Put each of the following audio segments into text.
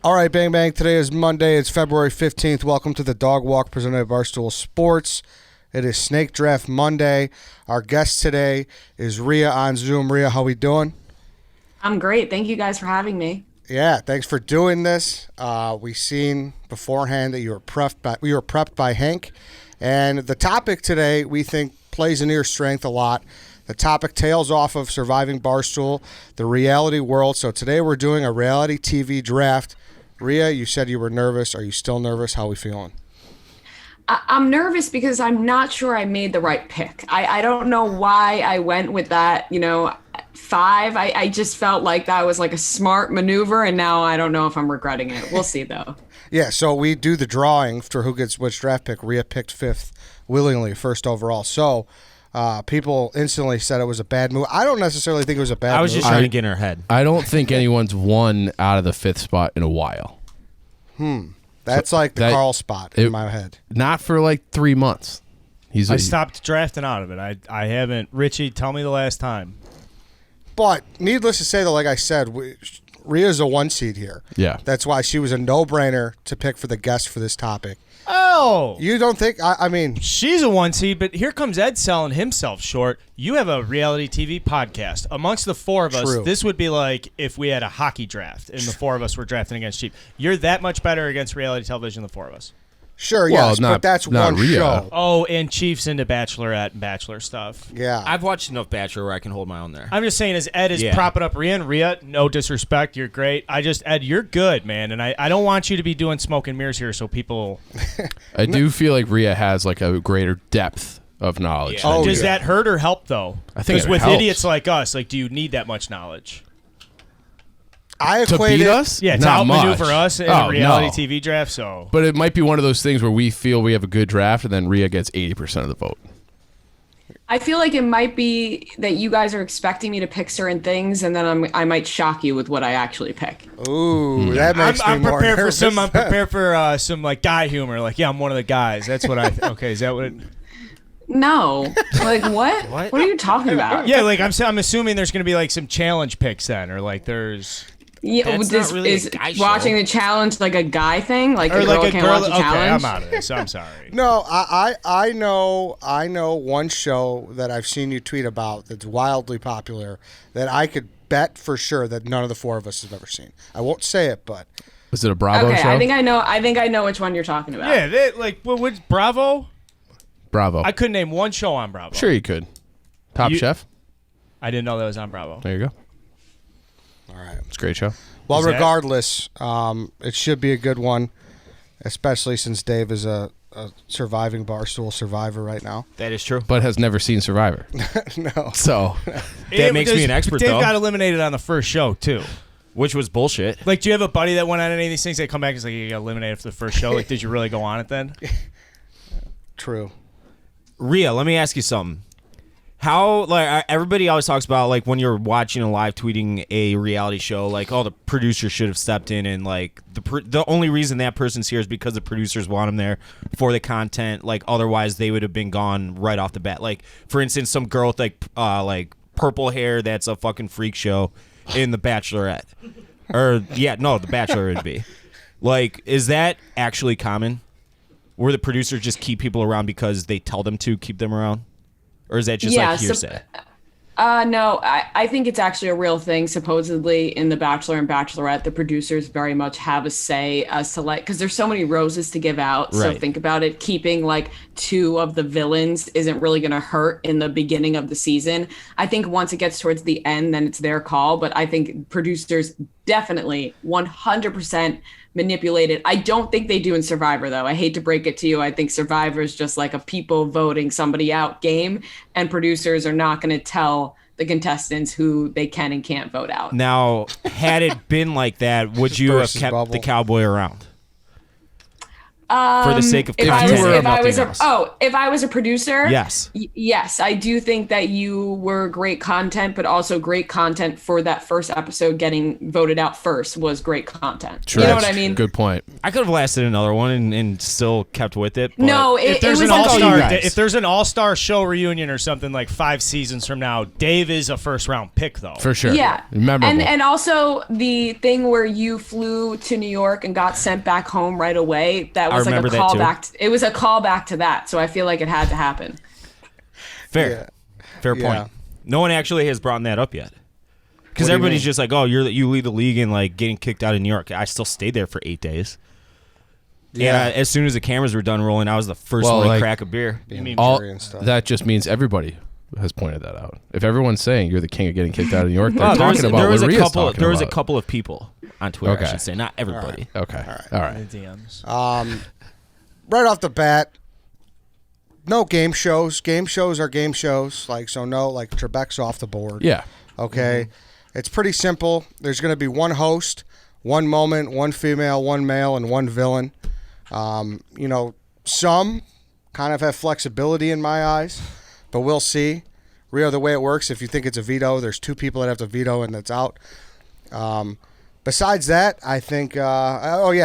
All right, Bang Bang. Today is Monday. It's February 15th. Welcome to the Dog Walk presented by Barstool Sports. It is Snake Draft Monday. Our guest today is Rhea on Zoom. Rhea, how we doing? I'm great. Thank you guys for having me. Yeah, thanks for doing this. We seen beforehand that you were prepped by Hank. And the topic today, we think, plays in your strength a lot. The topic tails off of surviving Barstool, the reality world. So today we're doing a reality TV draft. Rhea, you said you were nervous. Are you still nervous? How are we feeling? I'm nervous because I'm not sure I made the right pick. I don't know why I went with that, 5. I just felt like that was like a smart maneuver, and now I don't know if I'm regretting it. We'll see, though. Yeah, so we do the drawing for who gets which draft pick. Rhea picked 5th willingly, first overall. So people instantly said it was a bad move. I don't necessarily think it was a bad move. I was just trying to get in her head. I don't think anyone's won out of the 5th spot in a while. That's like the Carl spot in my head. Not for like 3 months. I stopped drafting out of it. I haven't. Richie, tell me the last time. But needless to say, though, like I said, Rhea's a 1 seed here. Yeah. That's why she was a no-brainer to pick for the guest for this topic. Oh. You don't think? I mean. She's a 1 seed, but here comes Ed selling himself short. You have a reality TV podcast. Amongst the 4 of us, this would be like if we had a hockey draft and the 4 of us were drafting against Chief. You're that much better against reality television than the 4 of us. Sure, well, yes, but that's not one Rhea. show. Oh, and Chief's into Bachelorette and Bachelor stuff. Yeah. I've watched enough Bachelor where I can hold my own there. I'm just saying, as Ed is propping up Rhea, and Rhea, no disrespect, you're great. Ed, you're good, man, and I don't want you to be doing smoke and mirrors here so people... I do feel like Rhea has like a greater depth of knowledge. Yeah. Does that hurt or help, though? I think because it with helps. idiots like us, like, do you need that much knowledge? I To equate beat it, us? Yeah, to Not much. outmaneuver us in a reality TV draft, so... But it might be one of those things where we feel we have a good draft and then Rhea gets 80% of the vote. I feel like it might be that you guys are expecting me to pick certain things, and then I might shock you with what I actually pick. Ooh, that makes I'm me more prepared nervous. I'm prepared for some like guy humor. Like, yeah, I'm one of the guys. That's what I... Okay, is that what it... No. Like, what? What are you talking about? Yeah, like I'm assuming there's going to be like some challenge picks then, or like there's... Yeah, That's not really a guy show. watching the challenge like a guy thing? Like Or a girl like a can't girl... watch a Okay, challenge? I'm out of this. I'm sorry. No, I know one show that I've seen you tweet about that's wildly popular that I could bet for sure that none of the 4 of us have ever seen. I won't say it, but Was it a Bravo Okay, show? I think I know which one you're talking about. Yeah, what's Bravo? Bravo. I couldn't name one show on Bravo. Sure you could. Top Chef? I didn't know that was on Bravo. There you go. all right. It's a great show. Well, Is that- regardless, it should be a good one, especially since Dave is a surviving Barstool survivor right now. That is true. But has never seen Survivor. No. So, That makes me an expert, Dave though. got eliminated on the first show, too. Which was bullshit. Like, do you have a buddy that went on any of these things? They come back and it's like, you got eliminated for the first show. Like, did you really go on it then? True. Rhea, let me ask you something. How, like, everybody always talks about, like, when you're watching a live tweeting a reality show, like, oh, the producer should have stepped in, and, like, the only reason that person's here is because the producers want them there for the content. Like, otherwise they would have been gone right off the bat. Like, for instance, some girl with, like purple hair that's a fucking freak show in The Bachelorette. Or, yeah, no, The Bachelor would be. Like, is that actually common? Where the producers just keep people around because they tell them to keep them around? Or is that just like hearsay? No, I think it's actually a real thing. Supposedly in The Bachelor and Bachelorette, the producers very much have a say as to like, because there's so many roses to give out. So Right. think about it. Keeping like 2 of the villains isn't really going to hurt in the beginning of the season. I think once it gets towards the end, then it's their call. But I think producers definitely 100% manipulated. I don't think they do in Survivor, though. I hate to break it to you. I think Survivor is just like a people voting somebody out game, and producers are not going to tell the contestants who they can and can't vote out. Now, had it been like that, would you have burst his kept bubble. the cowboy around? For the sake of if content, if I was nothing else. if I was a producer, Yes. Yes, I do think that you were great content, but also great content for that first episode getting voted out first was great content. True. You know what I mean? Good point. I could have lasted another one and still kept with it. But No, If there's it an was all-star, guys. if there's an all-star show reunion or something like 5 seasons from now, Dave is a first-round pick though. For sure. Yeah. Memorable. And also the thing where you flew to New York and got sent back home right away, that was like a remember that too. callback. It was a callback to that, so I feel like it had to happen. Fair Yeah. point. No one actually has brought that up yet. Because everybody's just like, oh, you lead the league in like getting kicked out of New York. I still stayed there for 8 days. Yeah. And as soon as the cameras were done rolling, I was the first Well, one to like- crack a beer. Being All jury and stuff. that just means everybody has pointed that out. If everyone's saying you're the king of getting kicked out of New York, they're Oh, talking about what Rhea's talking there was a about. couple of people on Twitter, Okay. I should say. Not everybody. Okay. All right. DMs. Right off the bat, no game shows. Game shows are game shows. Like Trebek's off the board. Yeah. Okay. It's pretty simple. There's going to be one host, one moment, one female, one male, and one villain. Some kind of have flexibility in my eyes, but we'll see. Rio, the way it works, if you think it's a veto, there's 2 people that have to veto and that's out. Besides that, I think.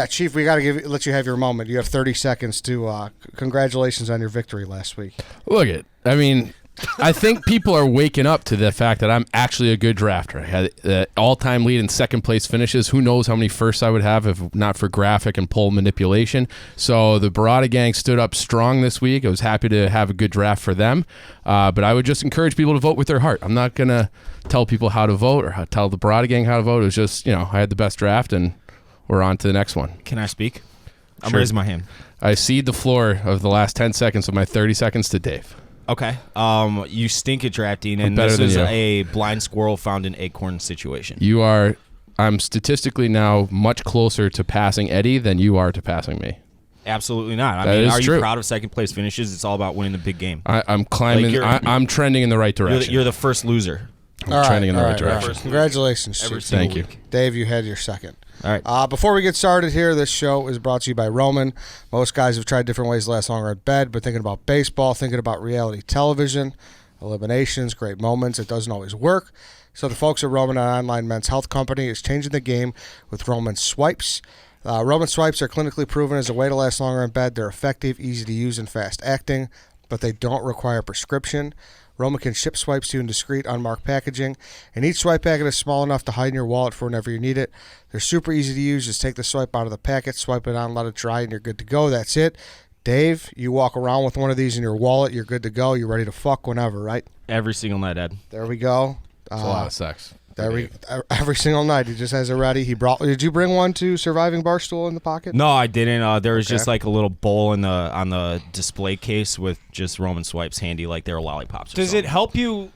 Chief, we got to let you have your moment. You have 30 seconds to. Congratulations on your victory last week. Look it. I mean, I think people are waking up to the fact that I'm actually a good drafter. I had the all-time lead in second place finishes. Who knows how many firsts I would have if not for graphic and poll manipulation. So the Barada gang stood up strong this week. I was happy to have a good draft for them. But I would just encourage people to vote with their heart. I'm not going to tell people how to vote or tell the Barada gang how to vote. It was just, I had the best draft and we're on to the next one. Can I speak? I'm Sure. raising my hand. I cede the floor of the last 10 seconds of my 30 seconds to Dave. Okay. You stink at drafting, and better this than is you. a blind squirrel found an acorn situation. I'm statistically now much closer to passing Eddie than you are to passing me. Absolutely not. I That mean, is are true. you proud of second place finishes? It's all about winning the big game. I'm climbing. Like I'm trending in the right direction. You're the first loser. I'm trending in the right direction. Congratulations, Every Chief. single Thank you. week. Dave, you had your second. All right. Before we get started here, this show is brought to you by Roman. Most guys have tried different ways to last longer in bed, but thinking about baseball, thinking about reality television, eliminations, great moments, it doesn't always work. So the folks at Roman, an online men's health company, is changing the game with Roman Swipes. Roman Swipes are clinically proven as a way to last longer in bed. They're effective, easy to use, and fast-acting, but they don't require prescription. Roman can ship swipes to you in discreet, unmarked packaging, and each swipe packet is small enough to hide in your wallet for whenever you need it. They're super easy to use. Just take the swipe out of the packet, swipe it on, let it dry, and you're good to go. That's it. Dave, you walk around with one of these in your wallet, you're good to go. You're ready to fuck whenever, right? Every single night, Ed. There we go. It's a lot of sex. Every single night, he just has it ready. Did you bring one to Surviving Barstool in the pocket? No, I didn't. There was Okay. just like a little bowl on the display case with just Roman Swipes handy, like they were lollipops. Or Does something. it help you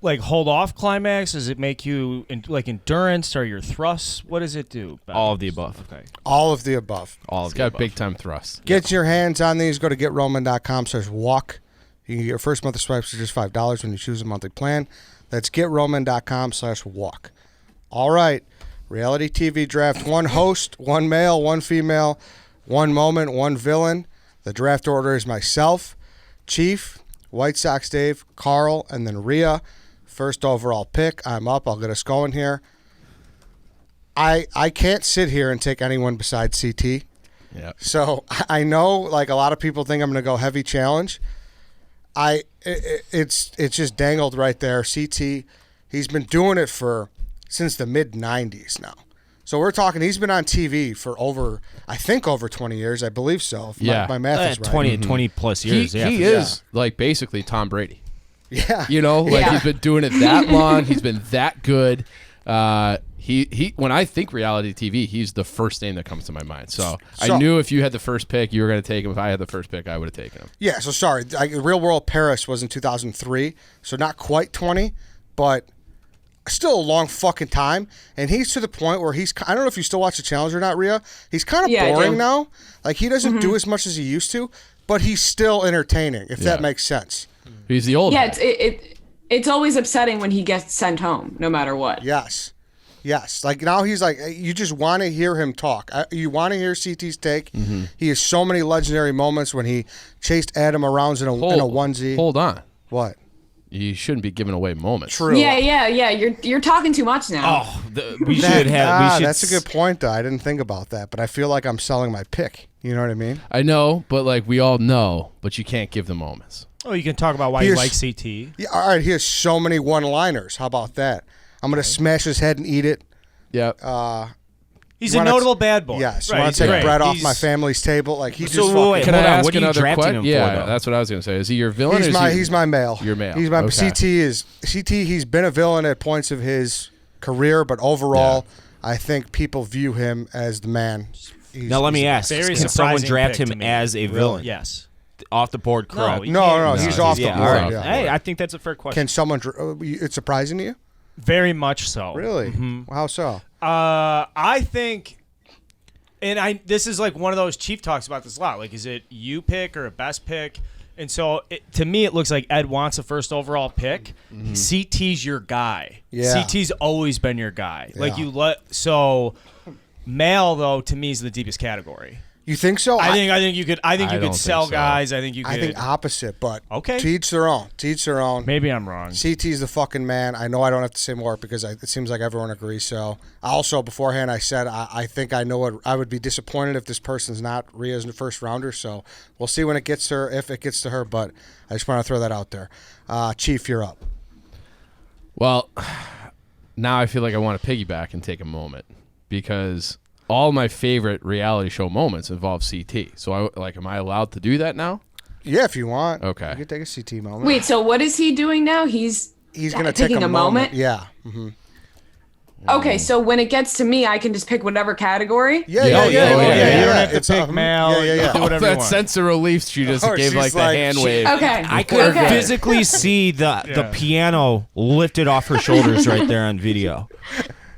like hold off climax? Does it make you like endurance or your thrusts? What does it do? All of the above. Okay. All of the above. All It's of the got above. big time thrust. Get your hands on these. Go to GetRoman.com/walk. You can get your first month of swipes for just $5 when you choose a monthly plan. That's GetRoman.com/walk. All right. Reality TV draft. One host, one male, one female, one moment, one villain. The draft order is myself, Chief, White Sox Dave, Carl, and then Rhea. First overall pick. I'm up. I'll get us going here. I can't sit here and take anyone besides CT. Yeah. So I know, like, a lot of people think I'm going to go heavy challenge. It's just dangled right there. CT, he's been doing it since the mid '90s now. So we're talking. He's been on TV for over 20 years. I believe so. If Yeah. my math is right. 20 plus years. He yeah, for is like basically Tom Brady. Yeah. He's been doing it that long. He's been that good. He when I think reality TV, he's the first name that comes to my mind. So I knew if you had the first pick, you were going to take him. If I had the first pick, I would have taken him. Yeah. So sorry. Real World Paris was in 2003, so not quite 20, but still a long fucking time. And he's to the point where I don't know if you still watch the challenge or not, Rhea. He's kind of Yeah, I boring do. now. Like, he doesn't do as much as he used to, but he's still entertaining, if that Yeah. makes sense. He's the old Yeah, man. it's always upsetting when he gets sent home, no matter what. Yes. Yes, like now he's like you just want to hear him talk. You want to hear CT's take. Mm-hmm. He has so many legendary moments when he chased Adam around in a onesie. Hold on. What? You shouldn't be giving away moments. True. Yeah. You're talking too much now. Oh, we should have. That's a good point, though. I didn't think about that, but I feel like I'm selling my pick. You know what I mean? I know, but like we all know, but you can't give the moments. Oh, you can talk about why you like CT. Yeah, all right, he has so many one-liners. How about that? I'm going to smash his head and eat it. Yep. He's a notable bad boy. Yes. Right, You want to take great. bread off my family's table? Like, he So just fucking... wait, Can hold I on, ask what are you another drafting question? him for, Yeah, though? that's what I was going to say. Is he your villain? He's or my, is he he's my male. your male? He's my Okay. He's been a villain at points of his career, but overall, I think people view him as the man. Now let me ask: Very can someone surprising draft pick him to me. as a villain? Yes. Off the board, correct? you No, can't- he's off the Yeah, board. all right. Yeah. Hey, I think that's a fair question. Can someone? It's surprising to you? Very much so. Really? Mm-hmm. How so? I think, and this is like one of those Chief talks about this a lot. Like, is it you pick or a best pick? And so, to me, it looks like Ed wants a first overall pick. CT's your guy. Yeah. CT's always been your guy. Like Yeah. so, male though to me is the deepest category. You think so? I think you could don't could sell think so. guys. I think you could. I think opposite, but Okay. to each their own. To each their own. Maybe I'm wrong. CT's the fucking man. I know I don't have to say more because it seems like everyone agrees. So, also beforehand, I said I think I know what I would be disappointed if this person's not Rhea's first rounder. So we'll see when it gets to her, if it gets to her. But I just want to throw that out there. Chief, you're up. Well, now I feel like I want to piggyback and take a moment because all my favorite reality show moments involve CT. So am I allowed to do that now? Yeah, if you want. Okay. You can take a CT moment. Wait, so what is he doing now? He's gonna taking take a moment. Yeah. Mm-hmm. Okay, so when it gets to me, I can just pick whatever category. Yeah. You don't have to It's, pick male. Yeah. You can do whatever you That want. sense of relief she just Oh, gave she's like the like- hand she- wave. Okay. I could Okay. physically see the piano lifted off her shoulders right there on video.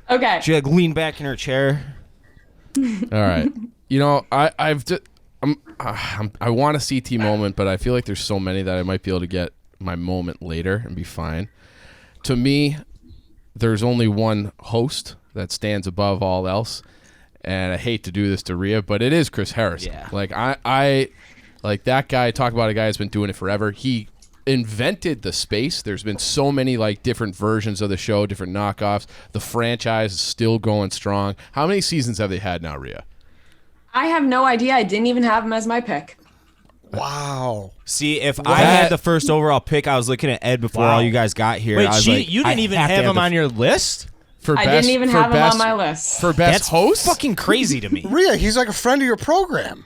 Okay. She like leaned back in her chair. All right. You know, I want a CT moment, but I feel like there's so many that I might be able to get my moment later and be fine. To me, there's only one host that stands above all else, and I hate to do this to Rhea, but it is Chris Harrison. Yeah. Like I like that guy. Talk about a guy that's been doing it forever. He invented the space. There's been so many like different versions of the show, different knockoffs. The franchise is still going strong. How many seasons have they had now, Rhea? I have no idea. I didn't even have him as my pick. Wow. See, if I had the first overall pick, I was looking at Ed before all you guys got here. Wait, I was you didn't even have him on your list? For I didn't even have him on my list. For best That's host? fucking crazy to me. Rhea, he's like a friend of your program.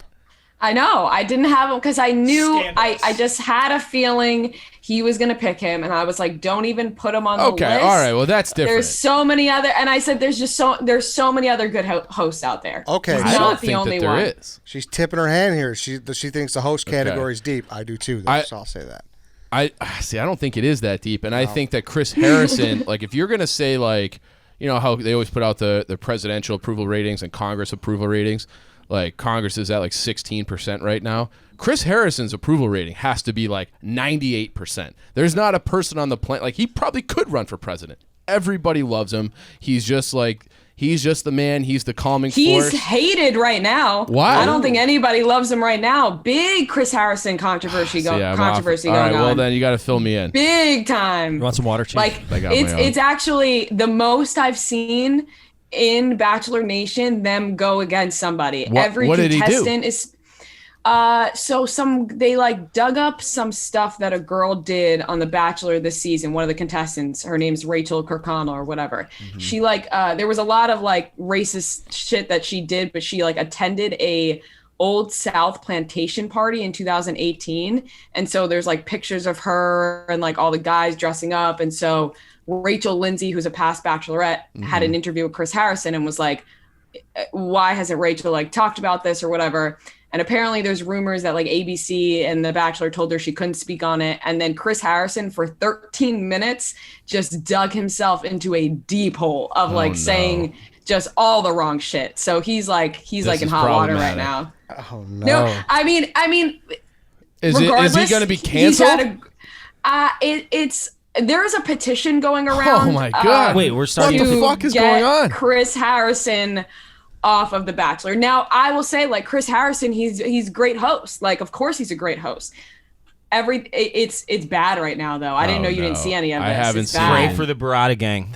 I know. I didn't have him because I knew Scandalous. I just had a feeling he was going to pick him. And I was like, don't even put him on the list. Okay, all right. Well, that's different. There's so many other, and I said, there's so many other good hosts out there. Okay. He's I not don't the think only that there one. is. She's tipping her hand here. She thinks the host category is deep. I do too, though, so I'll say that. I don't think it is that deep, and I think that Chris Harrison, like, if you're gonna say like, you know how they always put out the presidential approval ratings and Congress approval ratings, like Congress is at like 16% right now. Chris Harrison's approval rating has to be like 98%. There's not a person on the planet, like he probably could run for president. Everybody loves him. He's just the man. He's the calming He's force. hated right now. Why? I don't think anybody loves him right now. Big Chris Harrison controversy See, I'm controversy off. All going right, on. well then you got to fill me in. Big time. You want some water, Chief? Like I got my own. it's actually the most I've seen in Bachelor Nation them go against somebody. Every what did he do? contestant is they like dug up some stuff that a girl did on The Bachelor this season. One of the contestants, her name's Rachel Kirkconnell or whatever. She there was a lot of like racist shit that she did, but she like attended a Old South plantation party in 2018. And so there's like pictures of her and like all the guys dressing up. And so Rachel Lindsay, who's a past Bachelorette, had an interview with Chris Harrison and was like, why hasn't Rachel like talked about this or whatever? And apparently there's rumors that like ABC and The Bachelor told her she couldn't speak on it. And then Chris Harrison for 13 minutes just dug himself into a deep hole of saying just all the wrong shit. So he's like in hot water right now. Oh, no. No, I mean, Is he regardless, going to be he's canceled? had there is a petition going around. Oh my God! Wait, we're starting. What the to fuck is get going on? Chris Harrison off of The Bachelor. Now, I will say, like, Chris Harrison, he's a great host. Like, of course, he's a great host. It's bad right now, though. I didn't know you didn't see any of this. I haven't it's seen bad. Pray for the Barada gang.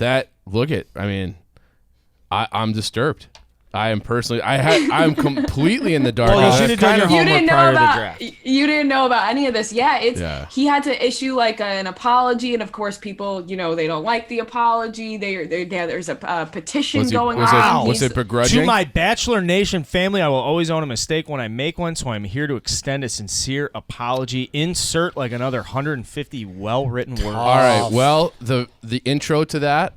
I'm disturbed. I am personally. I'm completely in the dark. Well, you should have done your homework prior to the draft. You didn't know about any of this. Yeah. He had to issue like an apology, and of course, people, they don't like the apology. There's a petition going on. Was it begrudging? To my Bachelor Nation family, I will always own a mistake when I make one, so I'm here to extend a sincere apology. Insert like another 150 well-written words. All right. Well, the intro to that,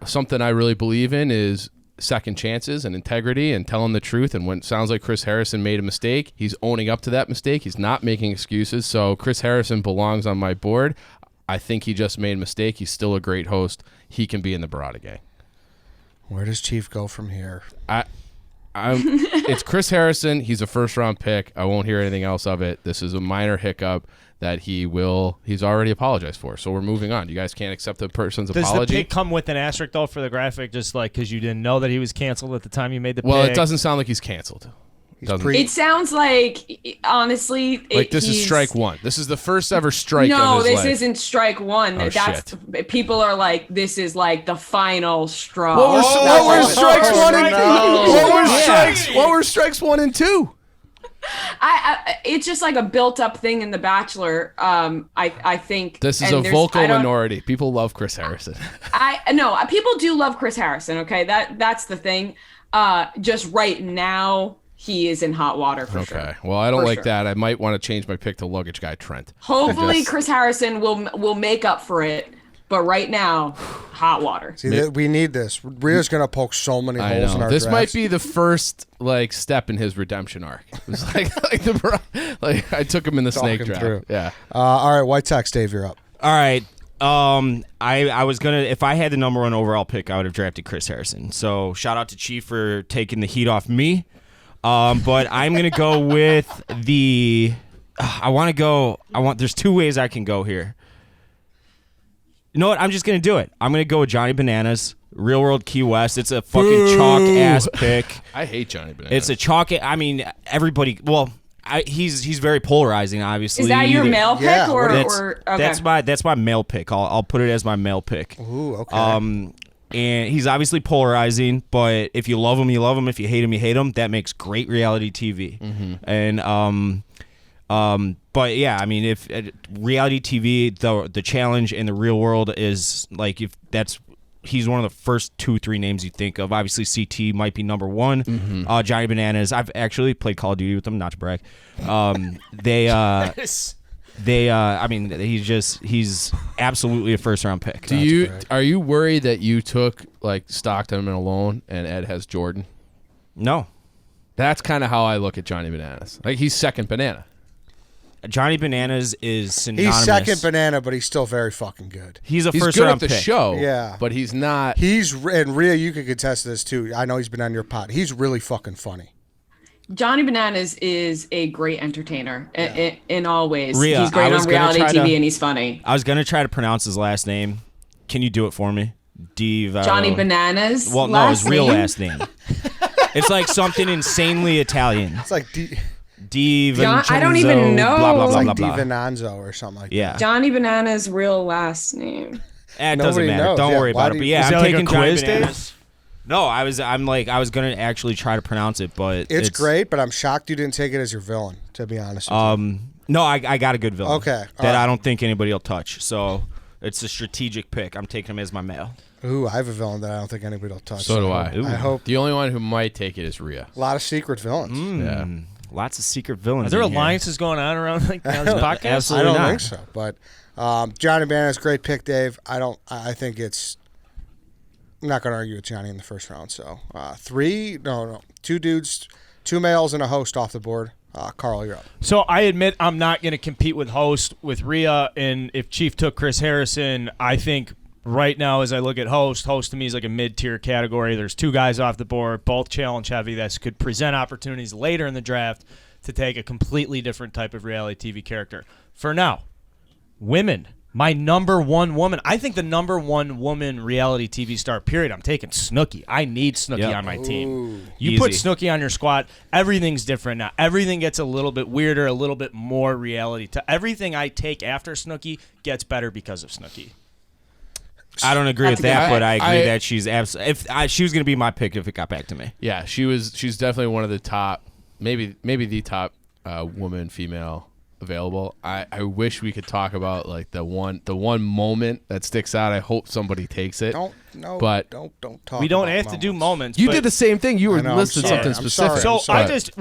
something I really believe in is second chances and integrity and telling the truth. And when it sounds like Chris Harrison made a mistake, he's owning up to that mistake. He's not making excuses. So Chris Harrison belongs on my board. I think he just made a mistake. He's still a great host. He can be in the Barada gang. Where does Chief go from here? It's Chris Harrison. He's a first-round pick. I won't hear anything else of it. This is a minor hiccup that he's already apologized for. So we're moving on. You guys can't accept the person's Does apology? the pick come with an asterisk, though, for the graphic, just like because you didn't know that he was canceled at the time you made the pick? Well, it doesn't sound like he's canceled. It sounds like, honestly, this is strike one. This is the first ever strike. No, of his this life. isn't strike one. Oh, People are like, this is like the final straw. What were strikes one and no. What were strikes 1 and 2? It's just like a built-up thing in The Bachelor. I think this is a vocal minority. People love Chris Harrison. No, people do love Chris Harrison. Okay, that's the thing. Just right now, he is in hot water for sure. Okay, well, I don't like that. I might want to change my pick to luggage guy Trent. Hopefully, Chris Harrison will make up for it. But right now, hot water. See, we need this. Rhea's going to poke so many holes in our This drafts. might be the first step in his redemption arc. It was like I took him in the snake draft. Through. Yeah. All right, White Sox, Dave, you're up. All right. I was gonna, if I had the number one overall pick, I would have drafted Chris Harrison. So shout out to Chief for taking the heat off me. But I'm gonna go with the. There's two ways I can go here. You know what? I'm just going to do it. I'm going to go with Johnny Bananas, Real World Key West. It's a fucking chalk-ass pick. I hate Johnny Bananas. It's a chalk. I mean, everybody. Well, he's very polarizing, obviously. Is that your male pick? Yeah, or okay. That's my male pick. I'll put it as my male pick. Ooh, okay. And he's obviously polarizing, but if you love him, you love him. If you hate him, you hate him. That makes great reality TV. Mm-hmm. And but yeah, I mean, if reality TV, the challenge in the real world is like, he's one of the first 2-3 names you think of. Obviously, CT might be number one. Mm-hmm. Johnny Bananas. I've actually played Call of Duty with them, not to brag. I mean, he's absolutely a first round pick. Are you worried that you took Stockton alone and Ed has Jordan? No. That's kind of how I look at Johnny Bananas. Like, he's second banana. Johnny Bananas is synonymous. He's second banana, but he's still very fucking good. He's He's first good round at the pick. show, Yeah. but he's not. And Rhea, you could contest this too. I know he's been on your pod. He's really fucking funny. Johnny Bananas is a great entertainer in all ways. Rhea, he's great on reality TV and he's funny. I was going to try to pronounce his last name. Can you do it for me? Johnny Bananas. Well, no, his real last name. It's like something insanely Italian. It's like I don't even know. Blah, blah, it's blah, like blah, blah. DiVincenzo or something like Yeah. Johnny Bananas' real last name. It doesn't Nobody matter. knows. Don't Yeah, worry why about do it. But you- yeah, Is I'm that like taking a Johnny quiz, Dave? Bananas. No, I was going to actually try to pronounce it, but It's great, but I'm shocked you didn't take it as your villain, to be honest with you. No, I got a good villain. Okay, That I don't think anybody will touch. So it's a strategic pick. I'm taking him as my male. Ooh, I have a villain that I don't think anybody will touch. So do I. I hope. The only one who might take it is Rhea. A lot of secret villains. Yeah. Lots of secret villains. Are there in here. alliances going on around like on this podcast? I Absolutely don't not. think so. But Johnny Bananas, great pick, Dave. I think it's. I'm not going to argue with Johnny in the first round. So 2 dudes, 2 males, and a host off the board. Carl, you're up. So I admit I'm not going to compete with host with Rhea, and if Chief took Chris Harrison, I think right now as I look at host to me is like a mid-tier category. There's 2 guys off the board, both challenge heavy, that could present opportunities later in the draft to take a completely different type of reality TV character. For now, women My number one woman. I think the number one woman reality TV star, period. I'm taking Snooki. I need Snooki on my team. You put Snooki on your squad, everything's different now. Everything gets a little bit weirder, a little bit more reality. Everything I take after Snooki gets better because of Snooki. I don't agree with that, but I agree that she's absolutely. She was going to be my pick if it got back to me. Yeah, she's definitely one of the top, maybe the top woman, female available. I wish we could talk about like the one moment that sticks out. I hope somebody takes it. Don't talk. We don't about have moments. to do moments. You did the same thing. You were listing something I'm specific. sorry. So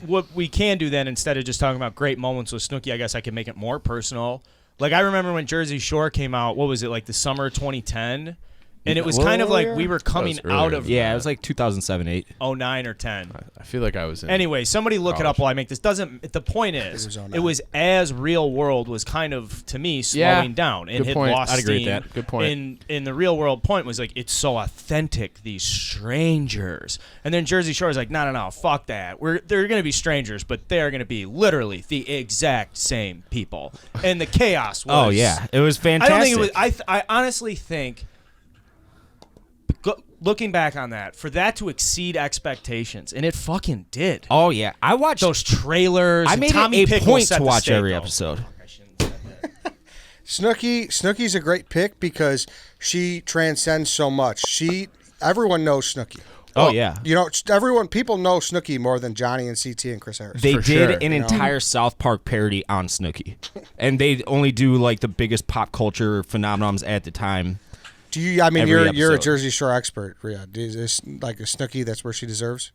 what we can do then, instead of just talking about great moments with Snooki, I guess I can make it more personal. Like I remember when Jersey Shore came out. What was it, like the summer of 2010? And it was kind of like we were coming out of it was like 2007, 8, 09 or 10. I feel like I was in. Anyway, somebody look it up while I make this. The point is, it was as Real World was kind of, to me, slowing down and good had point. lost I'd agree steam. with that. Good point. In the Real World point was like, it's so authentic, these strangers. And then Jersey Shore is like, no, fuck that. They're going to be strangers, but they're going to be literally the exact same people. And the chaos was... Oh, yeah. It was fantastic. I don't think it was... I honestly think... Looking back on that, for that to exceed expectations, and it fucking did. Oh, yeah. I watched Those trailers. I made Tommy it a Pickles point set to the watch stage, every though. episode. Snooki's a great pick because she transcends so much. Everyone knows Snooki. Oh, yeah. You know, people know Snooki more than Johnny and CT and Chris Harris. They For did sure, an entire South Park parody on Snooki. And they only do like the biggest pop culture phenomenons at the time. You're a episode. Jersey Shore expert, Rhea. Is this like a Snooki? That's where she deserves.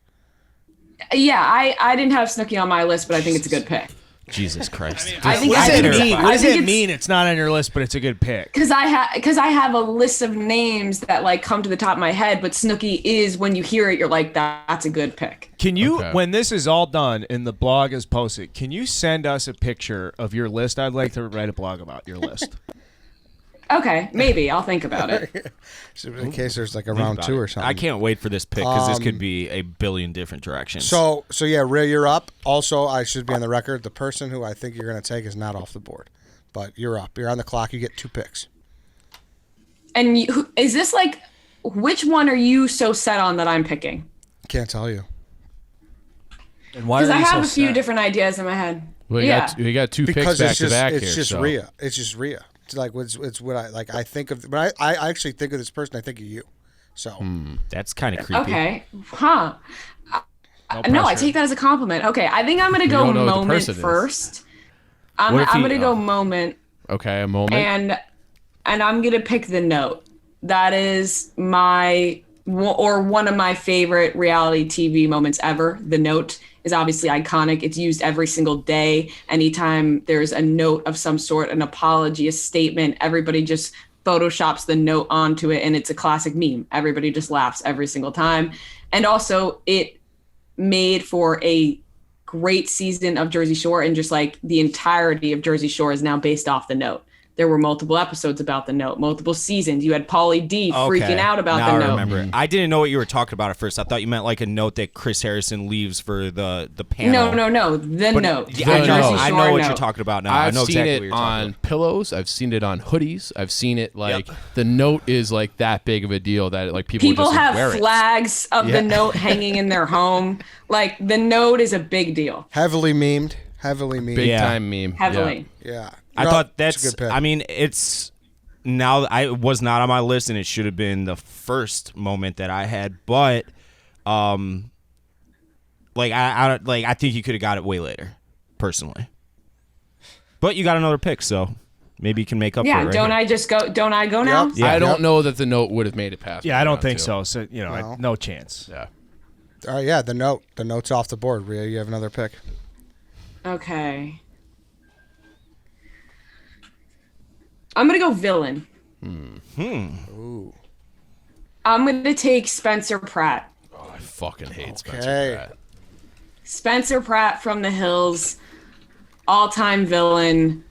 Yeah, I didn't have Snooki on my list, but I think it's a good pick. Jesus Christ. What does it mean? It's not on your list, but it's a good pick. Because I have a list of names that like come to the top of my head, but Snooki is, when you hear it, you're like, that's a good pick. Can you, when this is all done and the blog is posted, can you send us a picture of your list? I'd like to write a blog about your list. Okay, maybe I'll think about it. In case there's like a round 2 or something. I can't wait for this pick because this could be a billion different directions. So yeah, Ray, you're up. Also, I should be on the record. The person who I think you're going to take is not off the board, but you're up. You're on the clock. You get 2 picks. And is this like, which one are you so set on that I'm picking? Can't tell you. Because I have a few different ideas in my head. Well, we got 2 Because picks back to back here. It's just so. Rhea. It's just Rhea. It's like it's what I like. I think of, but I actually think of this person. I think of you. So that's kind of creepy. Okay, huh? No, I take that as a compliment. Okay, I think I'm gonna go moment first. I'm gonna go moment. Okay, a moment. And I'm gonna pick The Note. That is one of my favorite reality TV moments ever. The Note is obviously iconic. It's used every single day. Anytime there's a note of some sort, an apology, a statement, everybody just photoshops the note onto it, and it's a classic meme. Everybody just laughs every single time. And also, it made for a great season of Jersey Shore, and just like the entirety of Jersey Shore is now based off The Note. There were multiple episodes about The Note, multiple seasons. You had Pauly D freaking out about The Note. I remember it. I didn't know what you were talking about at first. I thought you meant like a note that Chris Harrison leaves for the panel. No. The Note. Yeah, I know what Note. you're talking about now. I've I know seen exactly it what you're talking on about. pillows. I've seen it on hoodies. I've seen it like the Note is like that big of a deal that like people just like, have wear flags of The Note hanging in their home. Like The Note is a big deal. heavily memed. Big time meme. Heavily. Yeah. I thought that's a that's. good pick. I mean, it's now. I was not on my list, and it should have been the first moment that I had. But, I think you could have got it way later, personally. But you got another pick, so maybe you can make up for it. Yeah. Right Don't here. I just go? Don't I go now? Yeah. I don't know that the Note would have made it past. Yeah, I don't think too. so. So, no chance. Yeah. All right, yeah, The Note. The Note's off the board. Rhea, you have another pick. Okay. I'm gonna go villain. Ooh. I'm gonna take Spencer Pratt. Oh, I fucking hate Spencer Okay. Pratt. Spencer Pratt from The Hills, all-time villain.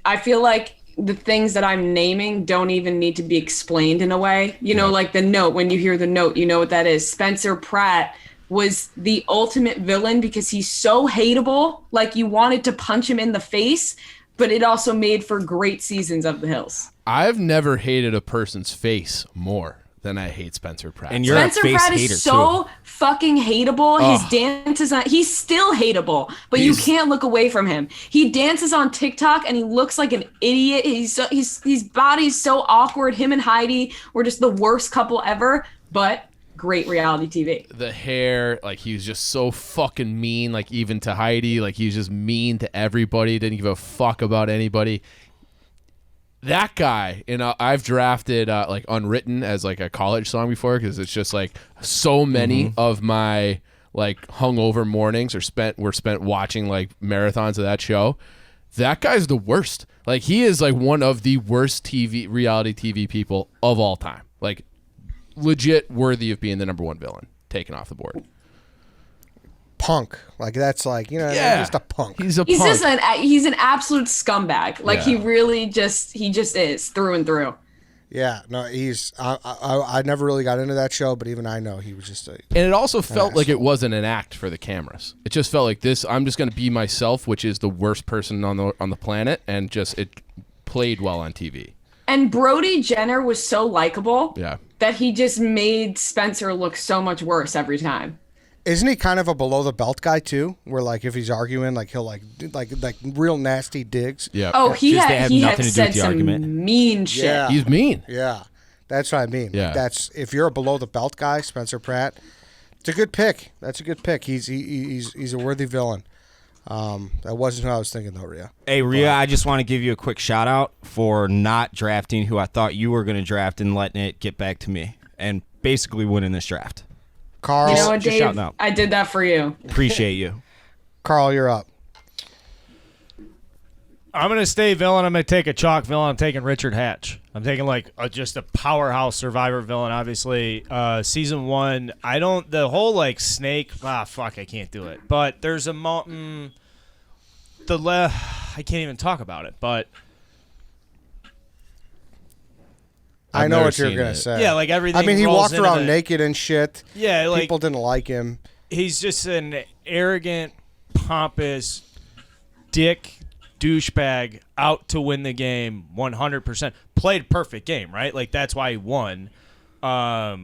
I feel like the things that I'm naming don't even need to be explained in a way. You know, like The Note, when you hear The Note, you know what that is. Spencer Pratt was the ultimate villain because he's so hateable, like you wanted to punch him in the face, but it also made for great seasons of The Hills. I've never hated a person's face more than I hate Spencer Pratt. And you're Spencer a face Pratt hater is so too. fucking hateable. His dance is not. He's still hateable, but you can't look away from him. He dances on TikTok and he looks like an idiot. His body's so awkward. Him and Heidi were just the worst couple ever, but great reality TV. The hair, like he was just so fucking mean, like even to Heidi, like he was just mean to everybody, didn't give a fuck about anybody. That guy, I've drafted like Unwritten as like a college song before because it's just like so many of my like hungover mornings were spent watching like marathons of that show. That guy's the worst. Like he is like one of the worst reality TV people of all time. Like legit worthy of being the number one villain taken off the board. Punk. Like that's like, just a punk. He's He's punk. he's an absolute scumbag. Like Yeah. he really he just is through and through. Yeah, no, he's. I never really got into that show, but even I know he was just a. And it also felt like it wasn't an act for the cameras. It just felt like this. I'm just going to be myself, which is the worst person on the planet, and just it played well on TV. And Brody Jenner was so likable that he just made Spencer look so much worse every time. Isn't he kind of a below the belt guy too? Where like if he's arguing, like he'll like real nasty digs. Yeah. Oh, he Just they had have nothing to do said with the some argument. mean shit. Yeah. He's mean. Yeah, that's what I mean. Yeah. That's if you're a below the belt guy, Spencer Pratt. It's a good pick. That's a good pick. He's a worthy villain. That wasn't who I was thinking though, Rhea. Hey, Rhea, I just want to give you a quick shout out for not drafting who I thought you were going to draft and letting it get back to me and basically winning this draft. Carl, You know what, Just Dave? shouting out. I did that for you. Appreciate you. Carl, you're up. I'm going to stay villain. I'm going to take a chalk villain. I'm taking Richard Hatch. I'm taking like just a powerhouse Survivor villain, obviously. Season 1, the whole like snake, fuck, I can't do it. But there's a mountain, I can't even talk about it, but. I know never what you're seen gonna it. say. Yeah, like everything. I mean, he rolls walked into around the- naked and shit. Yeah, like People didn't like him. he's just an arrogant, pompous, dick, douchebag out to win the game 100%. Played perfect game, right? Like that's why he won. But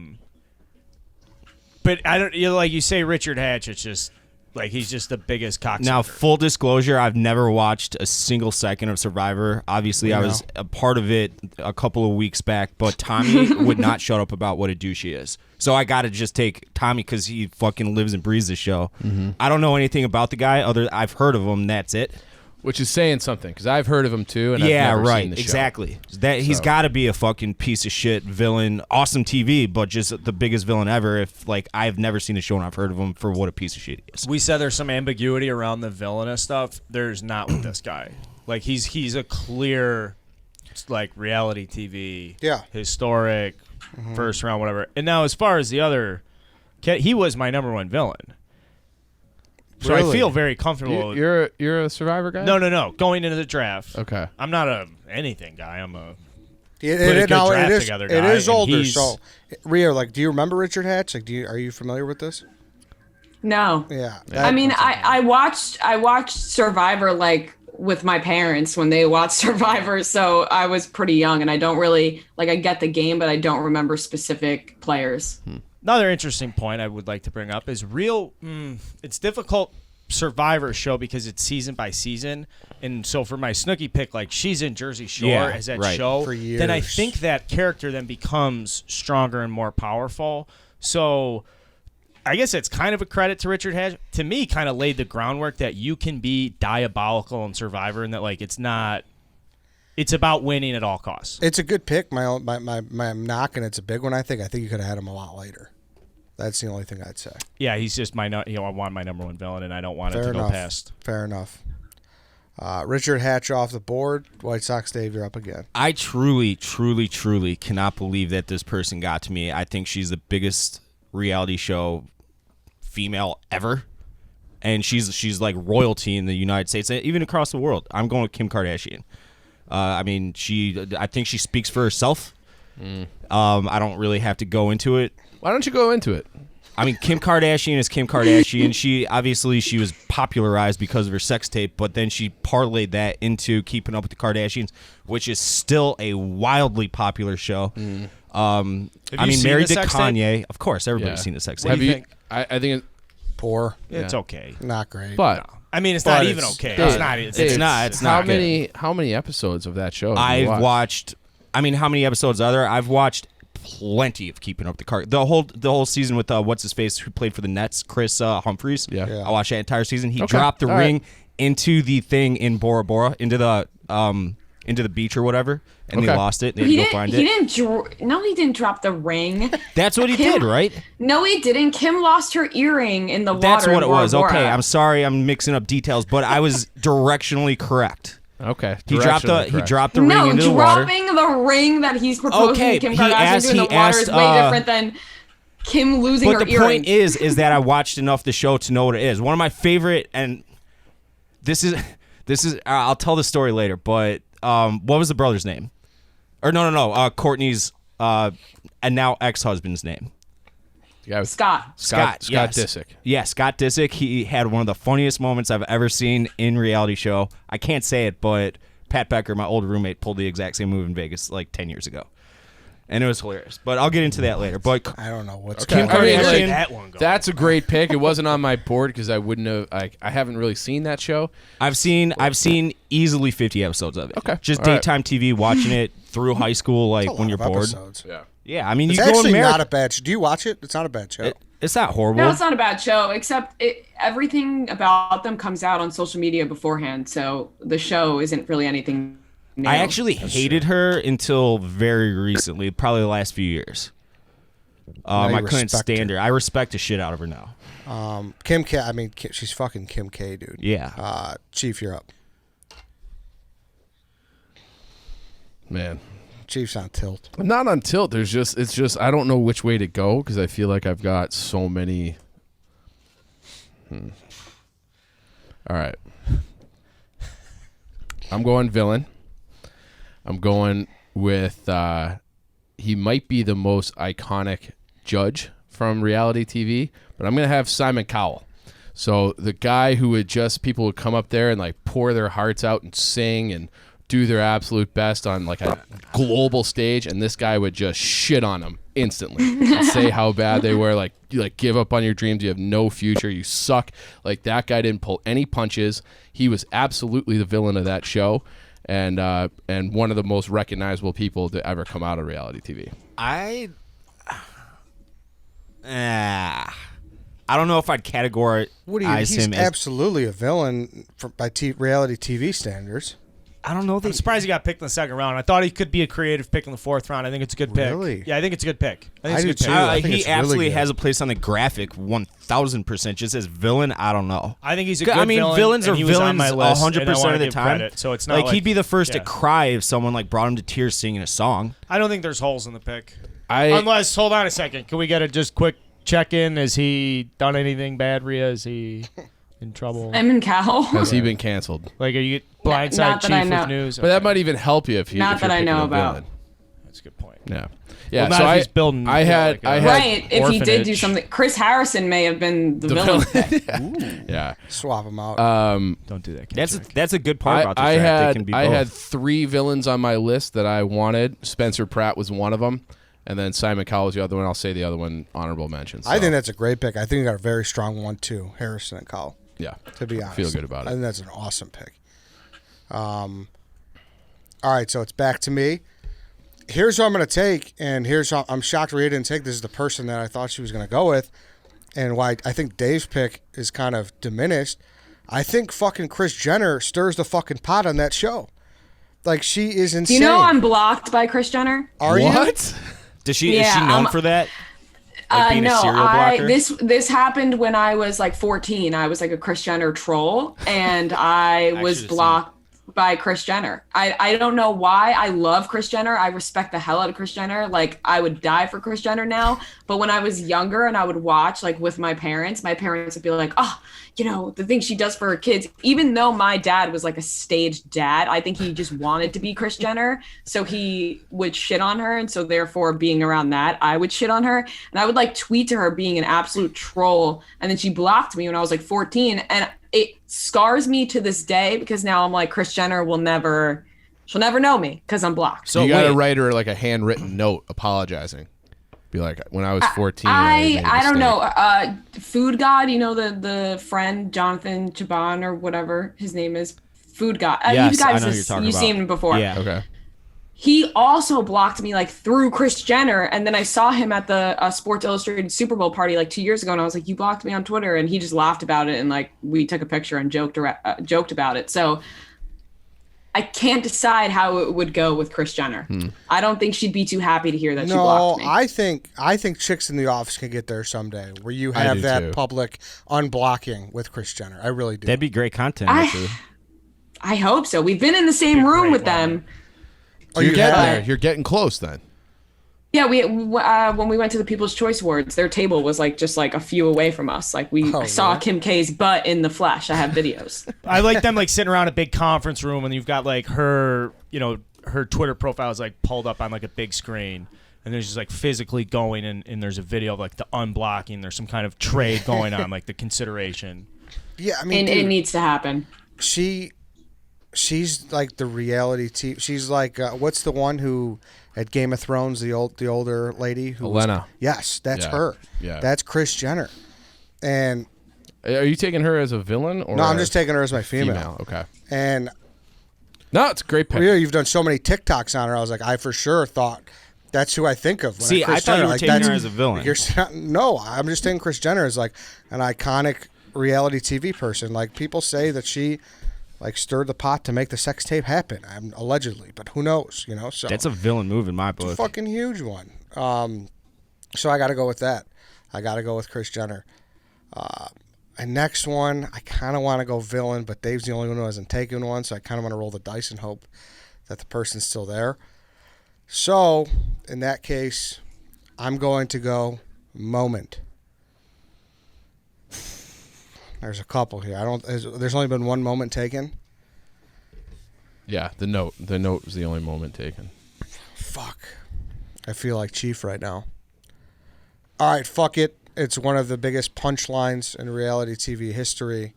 I don't. Like you say, Richard Hatch. It's just like he's just the biggest cocksucker. Now, full disclosure, I've never watched a single second of Survivor. Obviously, I was a part of it a couple of weeks back, but Tommy would not shut up about what a douche he is. So I got to just take Tommy because he fucking lives and breathes the show. I don't know anything about the guy. I've heard of him. That's it. Which is saying something because I've heard of him too. And Yeah, I've never right. Seen the show. Exactly. He's got to be a fucking piece of shit villain. Awesome TV, but just the biggest villain ever. If like I've never seen the show and I've heard of him for what a piece of shit he is. we said there's some ambiguity around the villainous stuff. There's not with this guy. Like he's a clear, like reality TV, historic, first round, whatever. And now as far as the other, he was my number one villain. So I feel very comfortable. You're a Survivor guy? No. Going into the draft. Okay. I'm not a anything guy. I'm a It guy, is and older. he's- So, Rhea, like, do you remember Richard Hatch? Like, are you familiar with this? No. Yeah. I mean, I watched Survivor like with my parents when they watched Survivor, so I was pretty young, and I don't really like. I get the game, but I don't remember specific players. Another interesting point I would like to bring up is it's difficult Survivor show because it's season by season. And so for my Snooki pick, like she's in Jersey Shore as that show, For then I years. think that character then becomes stronger and more powerful. So I guess it's kind of a credit to Richard Hatch. To me, kind of laid the groundwork that you can be diabolical in Survivor and that like it's about winning at all costs. It's a good pick. My knock, and it's a big one. I think you could have had him a lot later. That's the only thing I'd say. Yeah, he's just I want my number one villain, and I don't want it Fair to enough. go past. Fair enough. Richard Hatch off the board. White Sox Dave, you're up again. I truly, truly, truly cannot believe that this person got to me. I think she's the biggest reality show female ever, and she's like royalty in the United States, even across the world. I'm going with Kim Kardashian. I think she speaks for herself. I don't really have to go into it. Why don't you go into it? I mean, Kim Kardashian is Kim Kardashian. She was popularized because of her sex tape, but then she parlayed that into Keeping Up with the Kardashians, which is still a wildly popular show. I mean, married to Kanye. Tape? Of course, everybody's seen the sex tape. What do you think? I think it's poor. It's okay. Not great. But I mean, it's not even okay. It's not. How many episodes of that show? I've watched. I mean, how many episodes are there? I've watched plenty of Keeping Up with the whole season with what's his face who played for the Nets, Chris Humphries. Yeah. I watched that entire season. He dropped the ring into the thing in Bora Bora into the beach or whatever, and they lost it. They had to go find it. No, he didn't drop the ring. That's what he did, right? No, he didn't. Kim lost her earring in the water. That's what in it Bora was. Bora. Okay, I'm sorry, I'm mixing up details, but I was directionally correct. Okay. He dropped the ring into the water. No, dropping the ring that he's proposing to Kim Kardashian to in the water is way different than Kim losing her earring. But the point is that I watched enough the show to know what it is. One of my favorite, and this is I'll tell the story later, but what was the brother's name? Or no, Courtney's and now ex-husband's name. Scott Yes. Disick. Yeah, Scott Disick. He had one of the funniest moments I've ever seen in reality show. I can't say it, but Pat Becker, my old roommate, pulled the exact same move in Vegas like 10 years ago. And it was hilarious. But I'll get into that later. But I don't know what's Kim going on. Kardashian. that one go. That's a great pick. It wasn't on my board because I wouldn't have. I haven't really seen that show. I've seen easily 50 episodes of it. Okay. Just All right. daytime TV, watching it through high school, like That's a when lot you're of bored. episodes. Yeah. Yeah, I mean, It's you go in actually America. not a bad show. Do you watch it? It's not a bad show. It's not horrible. No, it's not a bad show, except everything about them comes out on social media beforehand, so the show isn't really anything new. I actually hated her until very recently, probably the last few years. I couldn't stand her. I respect the shit out of her now. Kim K. I mean, she's fucking Kim K, dude. Yeah. Chief, you're up. Man. Chief's on tilt. I'm not on tilt. It's just I don't know which way to go because I feel like I've got so many. All right. I'm going villain. I'm going with he might be the most iconic judge from reality TV, but I'm going to have Simon Cowell. So the guy who people would come up there and like pour their hearts out and sing and do their absolute best on like a global stage, and this guy would just shit on them instantly and say how bad they were, like you like give up on your dreams, you have no future, you suck. Like that guy didn't pull any punches. He was absolutely the villain of that show, and one of the most recognizable people to ever come out of reality TV. I don't know if I'd categorize He's him as. absolutely a villain by reality TV standards. I don't know. I'm surprised he got picked in the second round. I thought he could be a creative pick in the fourth round. I think it's a good pick. Really? Yeah, I think it's a good pick. I do too. I think He it's really absolutely good. has a place on the graphic, 1,000%. Just as villain, I don't know. I think he's a good I mean, villain. villains and are he was on villains my list, 100% and I wanna of the give time. credit, so it's not like he'd be the first to yeah. cry if someone like brought him to tears singing a song. I don't think there's holes in the pick. Unless, Hold on a second. Can we get a just quick check-in? Has he done anything bad, Rhea? Is he in trouble? Simon Cowell. has he been canceled? Like, are you blindside Not that I chief know. with news? But that might even help you if you. Not if you're that I picking know a about. villain. That's a good point. Yeah, yeah. Well, so not if he's building, I had. Right, if he did do orphanage. something. Chris Harrison may have been the villain. Yeah. Swap them out. Don't do that. That's a good part about this I draft. They had can be I both. had 3 villains on my list that I wanted. Spencer Pratt was one of them, and then Simon Cowell was the other one. I'll say the other one honorable mention. So, I think that's a great pick. I think you got a very strong one too, Harrison and Cowell. yeah. To be honest, feel good about it. I think that's an awesome pick. All right, so it's back to me. Here's who I'm going to take, and I'm shocked Rhea didn't take. This is the person that I thought she was going to go with, and why I think Dave's pick is kind of diminished. I think fucking Kris Jenner stirs the fucking pot on that show. Like, she is insane. Do you know I'm blocked by Kris Jenner? Are you? What? Is she Yeah, known for that? Like being no, a serial blocker? this happened when I was like 14. I was like a Kris Jenner troll, and I was should've seen blocked by Kris Jenner. I don't know why. I love Kris Jenner. I respect the hell out of Kris Jenner. Like, I would die for Kris Jenner now. But when I was younger and I would watch like with my parents would be like, "Oh, the things she does for her kids, even though my dad was like a staged dad, I think he just wanted to be Kris Jenner. So he would shit on her. And so therefore being around that, I would shit on her. And I would like tweet to her being an absolute troll. And then she blocked me when I was like 14. And it scars me to this day because now I'm like, Kris Jenner she'll never know me because I'm blocked. So you got to write her like a handwritten note apologizing. Be like, when I was 14. I don't know. Food God, the friend Jonathan Chaban or whatever his name is. Food God. Yes, I know who you're talking you've about. seen him before. Yeah. Okay. He also blocked me like through Kris Jenner, and then I saw him at the Sports Illustrated Super Bowl party like 2 years ago, and I was like, "You blocked me on Twitter," and he just laughed about it, and like we took a picture and joked about it. So I can't decide how it would go with Kris Jenner. I don't think she'd be too happy to hear that she blocked me. I think chicks in the office can get there someday, where you have that public unblocking with Kris Jenner. I really do. That'd be great content. Actually. I hope so. We've been in the same room with them. So you're getting there. You're getting close then. Yeah, when we went to the People's Choice Awards, their table was like just like a few away from us. Like I saw Kim K's butt in the flesh. I have videos. I like them like sitting around a big conference room and you've got like her Twitter profile is like pulled up on like a big screen. And there's just like physically going and there's a video of like the unblocking. There's some kind of trade going on, like the consideration. Yeah, I mean, and it needs to happen. She's like the reality TV. She's like what's the one who at Game of Thrones, the older lady who Elena. Yes, that's her. Yeah, that's Kris Jenner. And are you taking her as a villain or? No, I'm just taking her as my female. Okay. And no, it's a great pick. You've done so many TikToks on her. I was like, I for sure thought that's who I think of. See, I thought you were taking her as a villain. No, I'm just taking Kris Jenner as like an iconic reality TV person. Like people say that she like stirred the pot to make the sex tape happen. Allegedly, but who knows? So that's a villain move in my book. It's a fucking huge one. So I got to go with that. I got to go with Kris Jenner. And next one, I kind of want to go villain, but Dave's the only one who hasn't taken one, so I kind of want to roll the dice and hope that the person's still there. So in that case, I'm going to go moment. There's a couple here. There's only been one moment taken. Yeah, the note. The note was the only moment taken. Fuck. I feel like Chief right now. All right, fuck it. It's one of the biggest punchlines in reality TV history.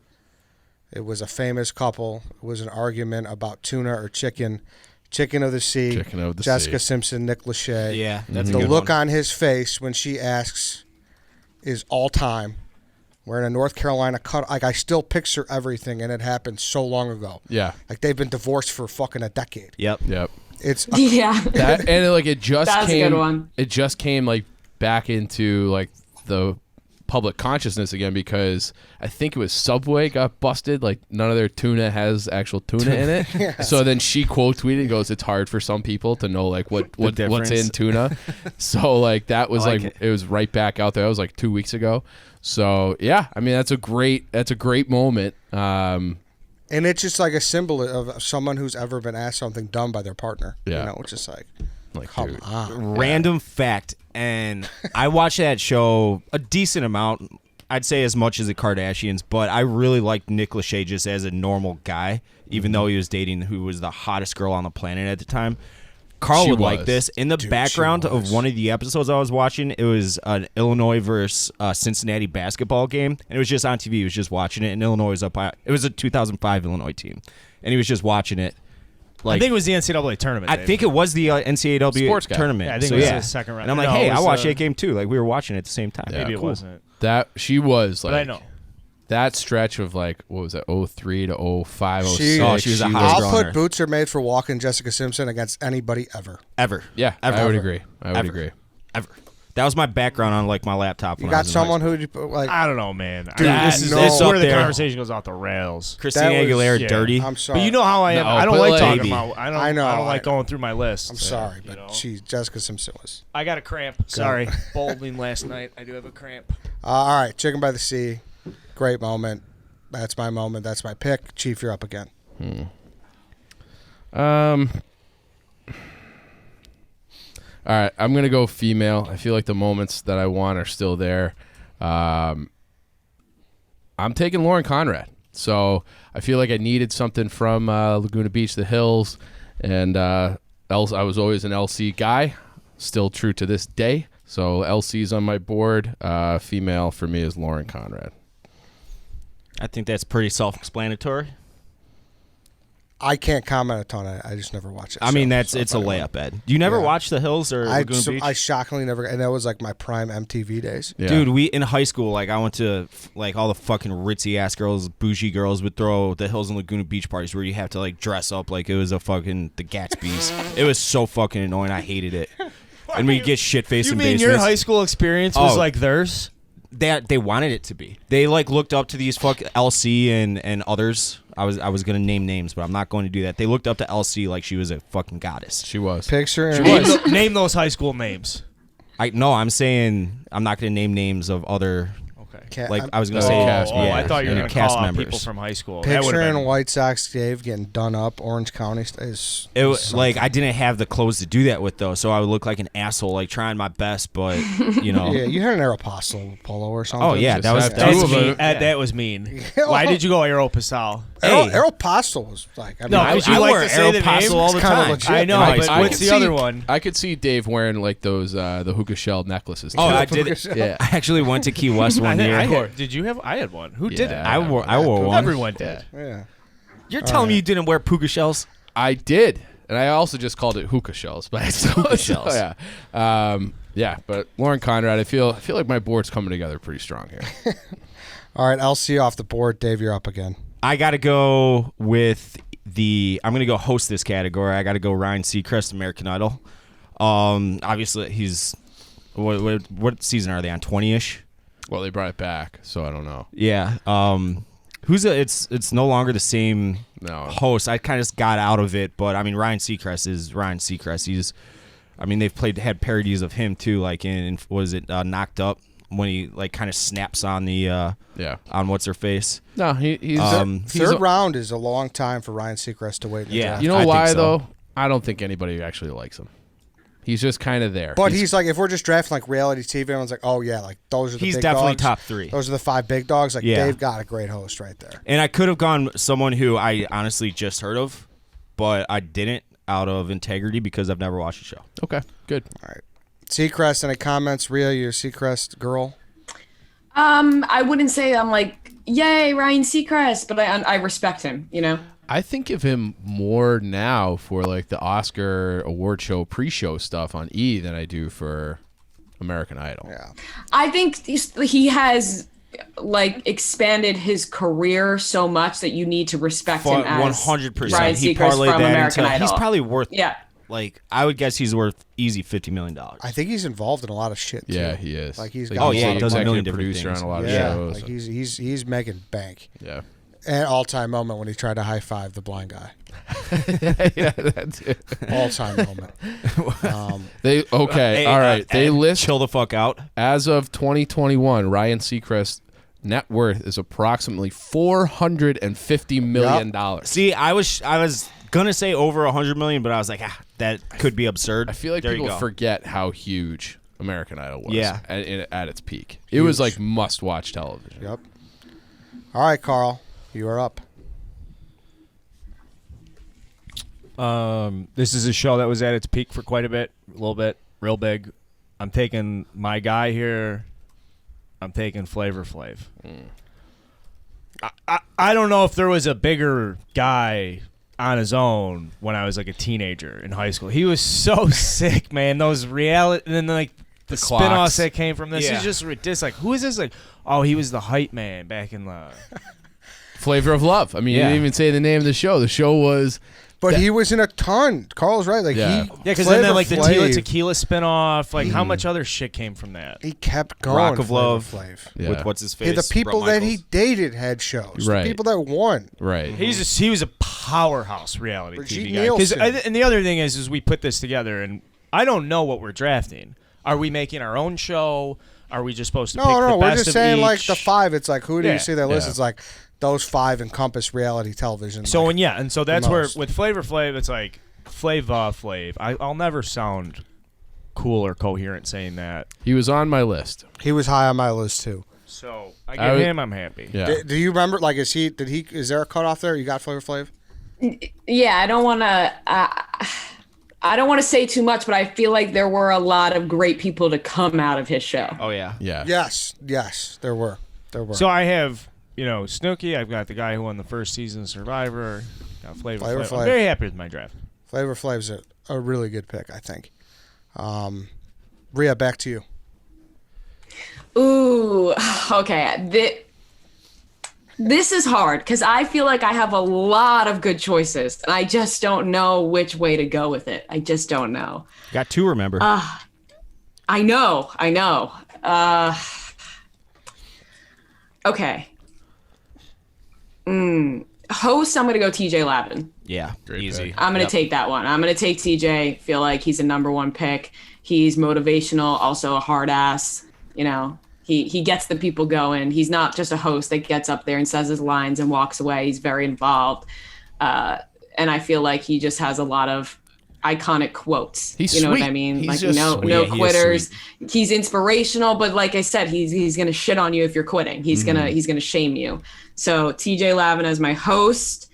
It was a famous couple. It was an argument about tuna or chicken. Chicken of the Sea. Chicken of the Jessica Sea. Simpson, Nick Lachey. Yeah, that's the a good look one. on his face when she asks is all time. We're in a North Carolina cut. Like I still picture everything, and it happened so long ago. Yeah. Like they've been divorced for fucking a decade. Yep. Yeah. That and like it just That's came. a good one. It just came like back into like the public consciousness again because I think it was Subway got busted. Like none of their tuna has actual tuna in it. Yes. So then she quote tweeted goes, "It's hard for some people to know like what's in tuna." So like that was like it was right back out there. That was like 2 weeks ago. So yeah, I mean that's a great moment. And it's just like a symbol of someone who's ever been asked something done by their partner. Yeah. It's just like come dude. On. Random fact, and I watched that show a decent amount. I'd say as much as the Kardashians, but I really liked Nick Lachey just as a normal guy, even though he was dating who was the hottest girl on the planet at the time. Carl would like this. In the background of one of the episodes I was watching, it was an Illinois versus Cincinnati basketball game, and it was just on TV. He was just watching it, and Illinois was up by. It was a 2005 Illinois team, and he was just watching it. Like, I think it was the NCAA tournament. I think it was the NCAA Sports guy. tournament. Yeah, I think it was the second round. And I'm like, hey, I watched that game too. Like we were watching it at the same time. Yeah, maybe it wasn't. That she was like. But I know. That stretch of like what was it 03 to 05, 06. She was a hot I'll put boots are made for walking Jessica Simpson against anybody ever. Yeah, ever. I would agree. Ever. That was my background on like my laptop. You got someone who like I don't know, man. Dude, this is where the conversation goes off the rails. Christina Aguilera, dirty. I'm sorry, but you know how I am. No, I don't like talking baby. about. I don't like going through my list. I'm sorry, but Jessica Simpson was. I got a cramp. Sorry, bowling last night. I do have a cramp. All right, Chicken by the Sea, great moment. That's my moment. That's my pick. Chief, you're up again. All right, I'm gonna go female. I feel like the moments that I want are still there. I'm taking Lauren Conrad. So I feel like I needed something from Laguna Beach, the Hills, and I was always an LC guy, still true to this day. So LC's on my board. Female for me is Lauren Conrad. I think that's pretty self-explanatory. I can't comment a ton. I just never watch it. I mean, it's a layup, Ed. Do you never watch The Hills or Laguna Beach? I shockingly never, and that was like my prime MTV days. Yeah. Dude, we in high school, like I went to like all the fucking ritzy ass girls, bougie girls would throw The Hills and Laguna Beach parties where you have to like dress up like it was the Gatsby's. It was so fucking annoying. I hated it. And we get shit faced in basements. You mean your high school experience was like theirs? They wanted it to be. They like looked up to these LC and others. I was gonna name names, but I'm not going to do that. They looked up to LC like she was a fucking goddess. She was. Picture Name those high school names. I'm saying I'm not gonna name names of other. I was gonna say cast members. I thought you were gonna cast call out members. people from high school. Picturing White Sox Dave getting done up, Orange County is. It was like I didn't have the clothes to do that with though, so I would look like an asshole, like trying my best, but you know. Yeah, you had an Aeropostale polo or something. Oh yeah, that was mean. Ed, that was mean. Why did you go Aeropostale? Aeropostale was like. No, because you like to say the name all the time. legit. I know, Nice. but what's the other one? I could see Dave wearing like those the hookah shell necklaces. Oh, too. I did. Yeah. I actually went to Key West one year. Did you have? I had one. Who did it? I wore one. Everyone did. Yeah. You're telling me you didn't wear puka shells? I did, and I also just called it hookah shells. But Hookah shells. Yeah. Yeah, but Lauren Conrad, I feel like my board's coming together pretty strong here. All right, LC off the board. Dave, you're up again. I got to go with I'm going to go host this category. I got to go Ryan Seacrest, American Idol. Obviously, he's what season are they on? 20-ish. Well, they brought it back, so I don't know. Yeah. It's no longer the same host. I kind of got out of it, but I mean Ryan Seacrest is Ryan Seacrest. They've had parodies of him too, like in Knocked Up when he like kind of snaps on the on what's her face. No, he's third round is a long time for Ryan Seacrest to wait. In the draft. You know I why think so. though? I don't think anybody actually likes him. He's just kind of there. But he's like, if we're just drafting like reality TV, everyone's like, oh yeah, like those are the He's big definitely dogs. top 3. Those are the 5 big dogs. Like Dave got a great host right there. And I could have gone someone who I honestly just heard of, but I didn't out of integrity because I've never watched the show. Okay, good. All right. Seacrest, any comments? Rhea, you're a Seacrest girl? I wouldn't say I'm like, yay, Ryan Seacrest, but I respect him, you know? I think of him more now for like the Oscar award show pre-show stuff on E than I do for American Idol. Yeah. I think he has like expanded his career so much that you need to respect him as 100%. Ryan He Seacrest parlayed from that American into, Idol. he's probably worth like I would guess he's worth easy $50 million. I think he's involved in a lot of shit too. Yeah, he is. Like he's like, got he does a million executive different producer things. on a lot of yeah, shows. like he's making bank. Yeah. And all-time moment when he tried to high-five the blind guy. Yeah, that's it. All-time moment. All right. They list chill the fuck out. as of 2021. Ryan Seacrest net worth is approximately $450 million. See, I was gonna say over $100 million, but I was like, that could be absurd. I feel like There you people go. forget how huge American Idol was. Yeah. At its peak, it was like must-watch television. Yep. All right, Carl, you are up. This is a show that was at its peak for quite a little bit, real big. I'm taking my guy here. I'm taking Flavor Flav. I don't know if there was a bigger guy on his own when I was like a teenager in high school. He was so sick, man. Those reality, and then like the clocks. spin-offs that came from this. Yeah. He's just ridiculous. Like, who is this? Like, oh, he was the hype man back in the Flavor of Love. I mean, you didn't even say the name of the show. The show was. But he was in a ton. Carl's right. Like Yeah. because then like the Flavor Tila Flav, Tequila spin-off. Like, how much other shit came from that? he kept going. Rock of Flavor Love. Flav. Yeah. With what's his face? Hey, the people Bret that he Michaels. dated had shows. Right. The people that won. Right. He was a powerhouse reality Brigitte TV guy. 'Cause Nielsen. and the other thing is we put this together, and I don't know what we're drafting. Are we making our own show? Are we just supposed to pick the No, we're best just of saying each? like the 5. It's like, who do Yeah. you see that list? Yeah. It's like those 5 encompass reality television. So like, and so that's where most. with Flavor Flav, it's like Flav. I'll never sound cool or coherent saying that. He was on my list. he was high on my list too. So I get him. I'm happy. Yeah. Do you remember? Like, is there a cutoff there? You got Flavor Flav? Yeah, I don't want to. I don't want to say too much, but I feel like there were a lot of great people to come out of his show. Oh yeah. Yeah. Yes, there were. So I have, Snooki. I've got the guy who won the first season of Survivor. Got Flavor Flav. I'm very happy with my draft. Flavor Flav's a really good pick, I think. Rhea, back to you. Ooh, okay. This is hard because I feel like I have a lot of good choices, and I just don't know which way to go with it. I just don't know. Got two, remember? I know. Okay. Host, I'm going to go TJ Lavin. Yeah, Great easy. pick. I'm going to take that one. I'm going to take TJ. Feel like he's a number one pick. He's motivational, also a hard ass. He gets the people going. He's not just a host that gets up there and says his lines and walks away. He's very involved. And I feel like he just has a lot of iconic quotes. He's know sweet. what I mean? He's like just no sweet. no Yeah, he is quitters. sweet. He's inspirational, but like I said, he's gonna shit on you if you're quitting. He's gonna shame you. So TJ Lavin as my host.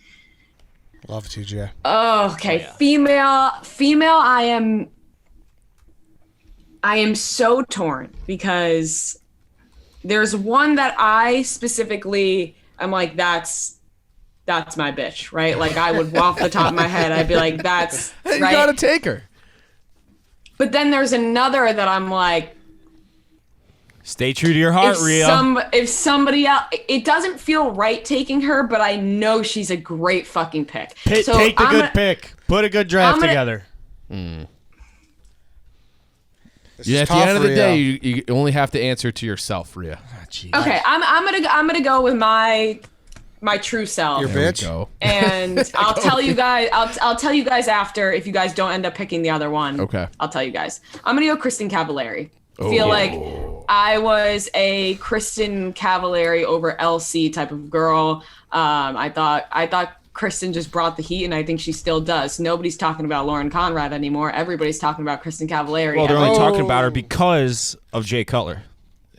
Love TJ. Oh, okay. Female, I am so torn because there's one that I specifically I'm like, that's my bitch, right? Like I would off the top of my head, I'd be like, that's You right. gotta take her. But then there's another that I'm like, Stay true to your heart, Rhea. if somebody else, it doesn't feel right taking her, but I know she's a great fucking pick. So Take the I'm good gonna- pick. Put a good draft I'm gonna- together. This Yeah, is at the tough, end of the Rhea. day, you only have to answer to yourself, Rhea. Okay, I'm gonna go with my true self. Your There we bitch. go. And I'll tell you guys. I'll tell you guys after if you guys don't end up picking the other one. Okay. I'll tell you guys. I'm gonna go Kristen Cavallari. Feel like I was a Kristen Cavallari over LC type of girl. I thought Kristen just brought the heat, and I think she still does. Nobody's talking about Lauren Conrad anymore. Everybody's talking about Kristen Cavallari. Well, they're And only talking about her because of Jay Cutler.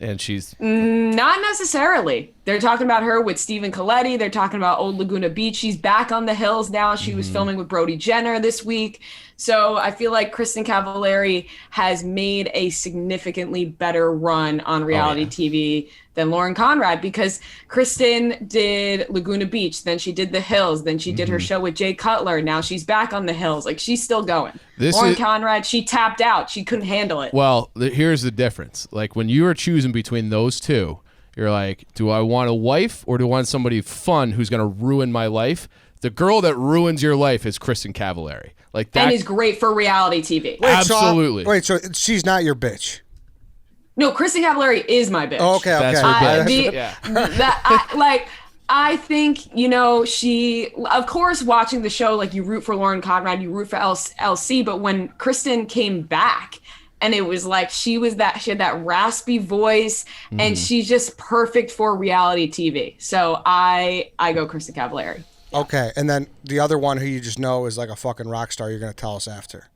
And she's not necessarily. They're talking about her with Stephen Coletti. They're talking about Old Laguna Beach. She's back on the hills now. She was filming with Brody Jenner this week. So I feel like Kristen Cavallari has made a significantly better run on reality TV than Lauren Conrad, because Kristen did Laguna Beach, then she did The Hills, then she did her show with Jay Cutler. Now she's back on The Hills. Like, she's still going. Lauren Conrad, she tapped out. She couldn't handle it. well. Here's the difference. Like when you are choosing between those two, you're like, do I want a wife or do I want somebody fun who's going to ruin my life? The girl that ruins your life is Kristen Cavallari. Like that And is great for reality TV. Absolutely. So she's not your bitch. No, Kristen Cavallari is my bitch. Oh, okay. That's her bitch. I think, she, of course, watching the show, like, you root for Lauren Conrad, you root for LC, but when Kristen came back, and it was like she had that raspy voice, and she's just perfect for reality TV. So I go Kristen Cavallari. Okay, and then the other one who you just know is like a fucking rock star, you're going to tell us after.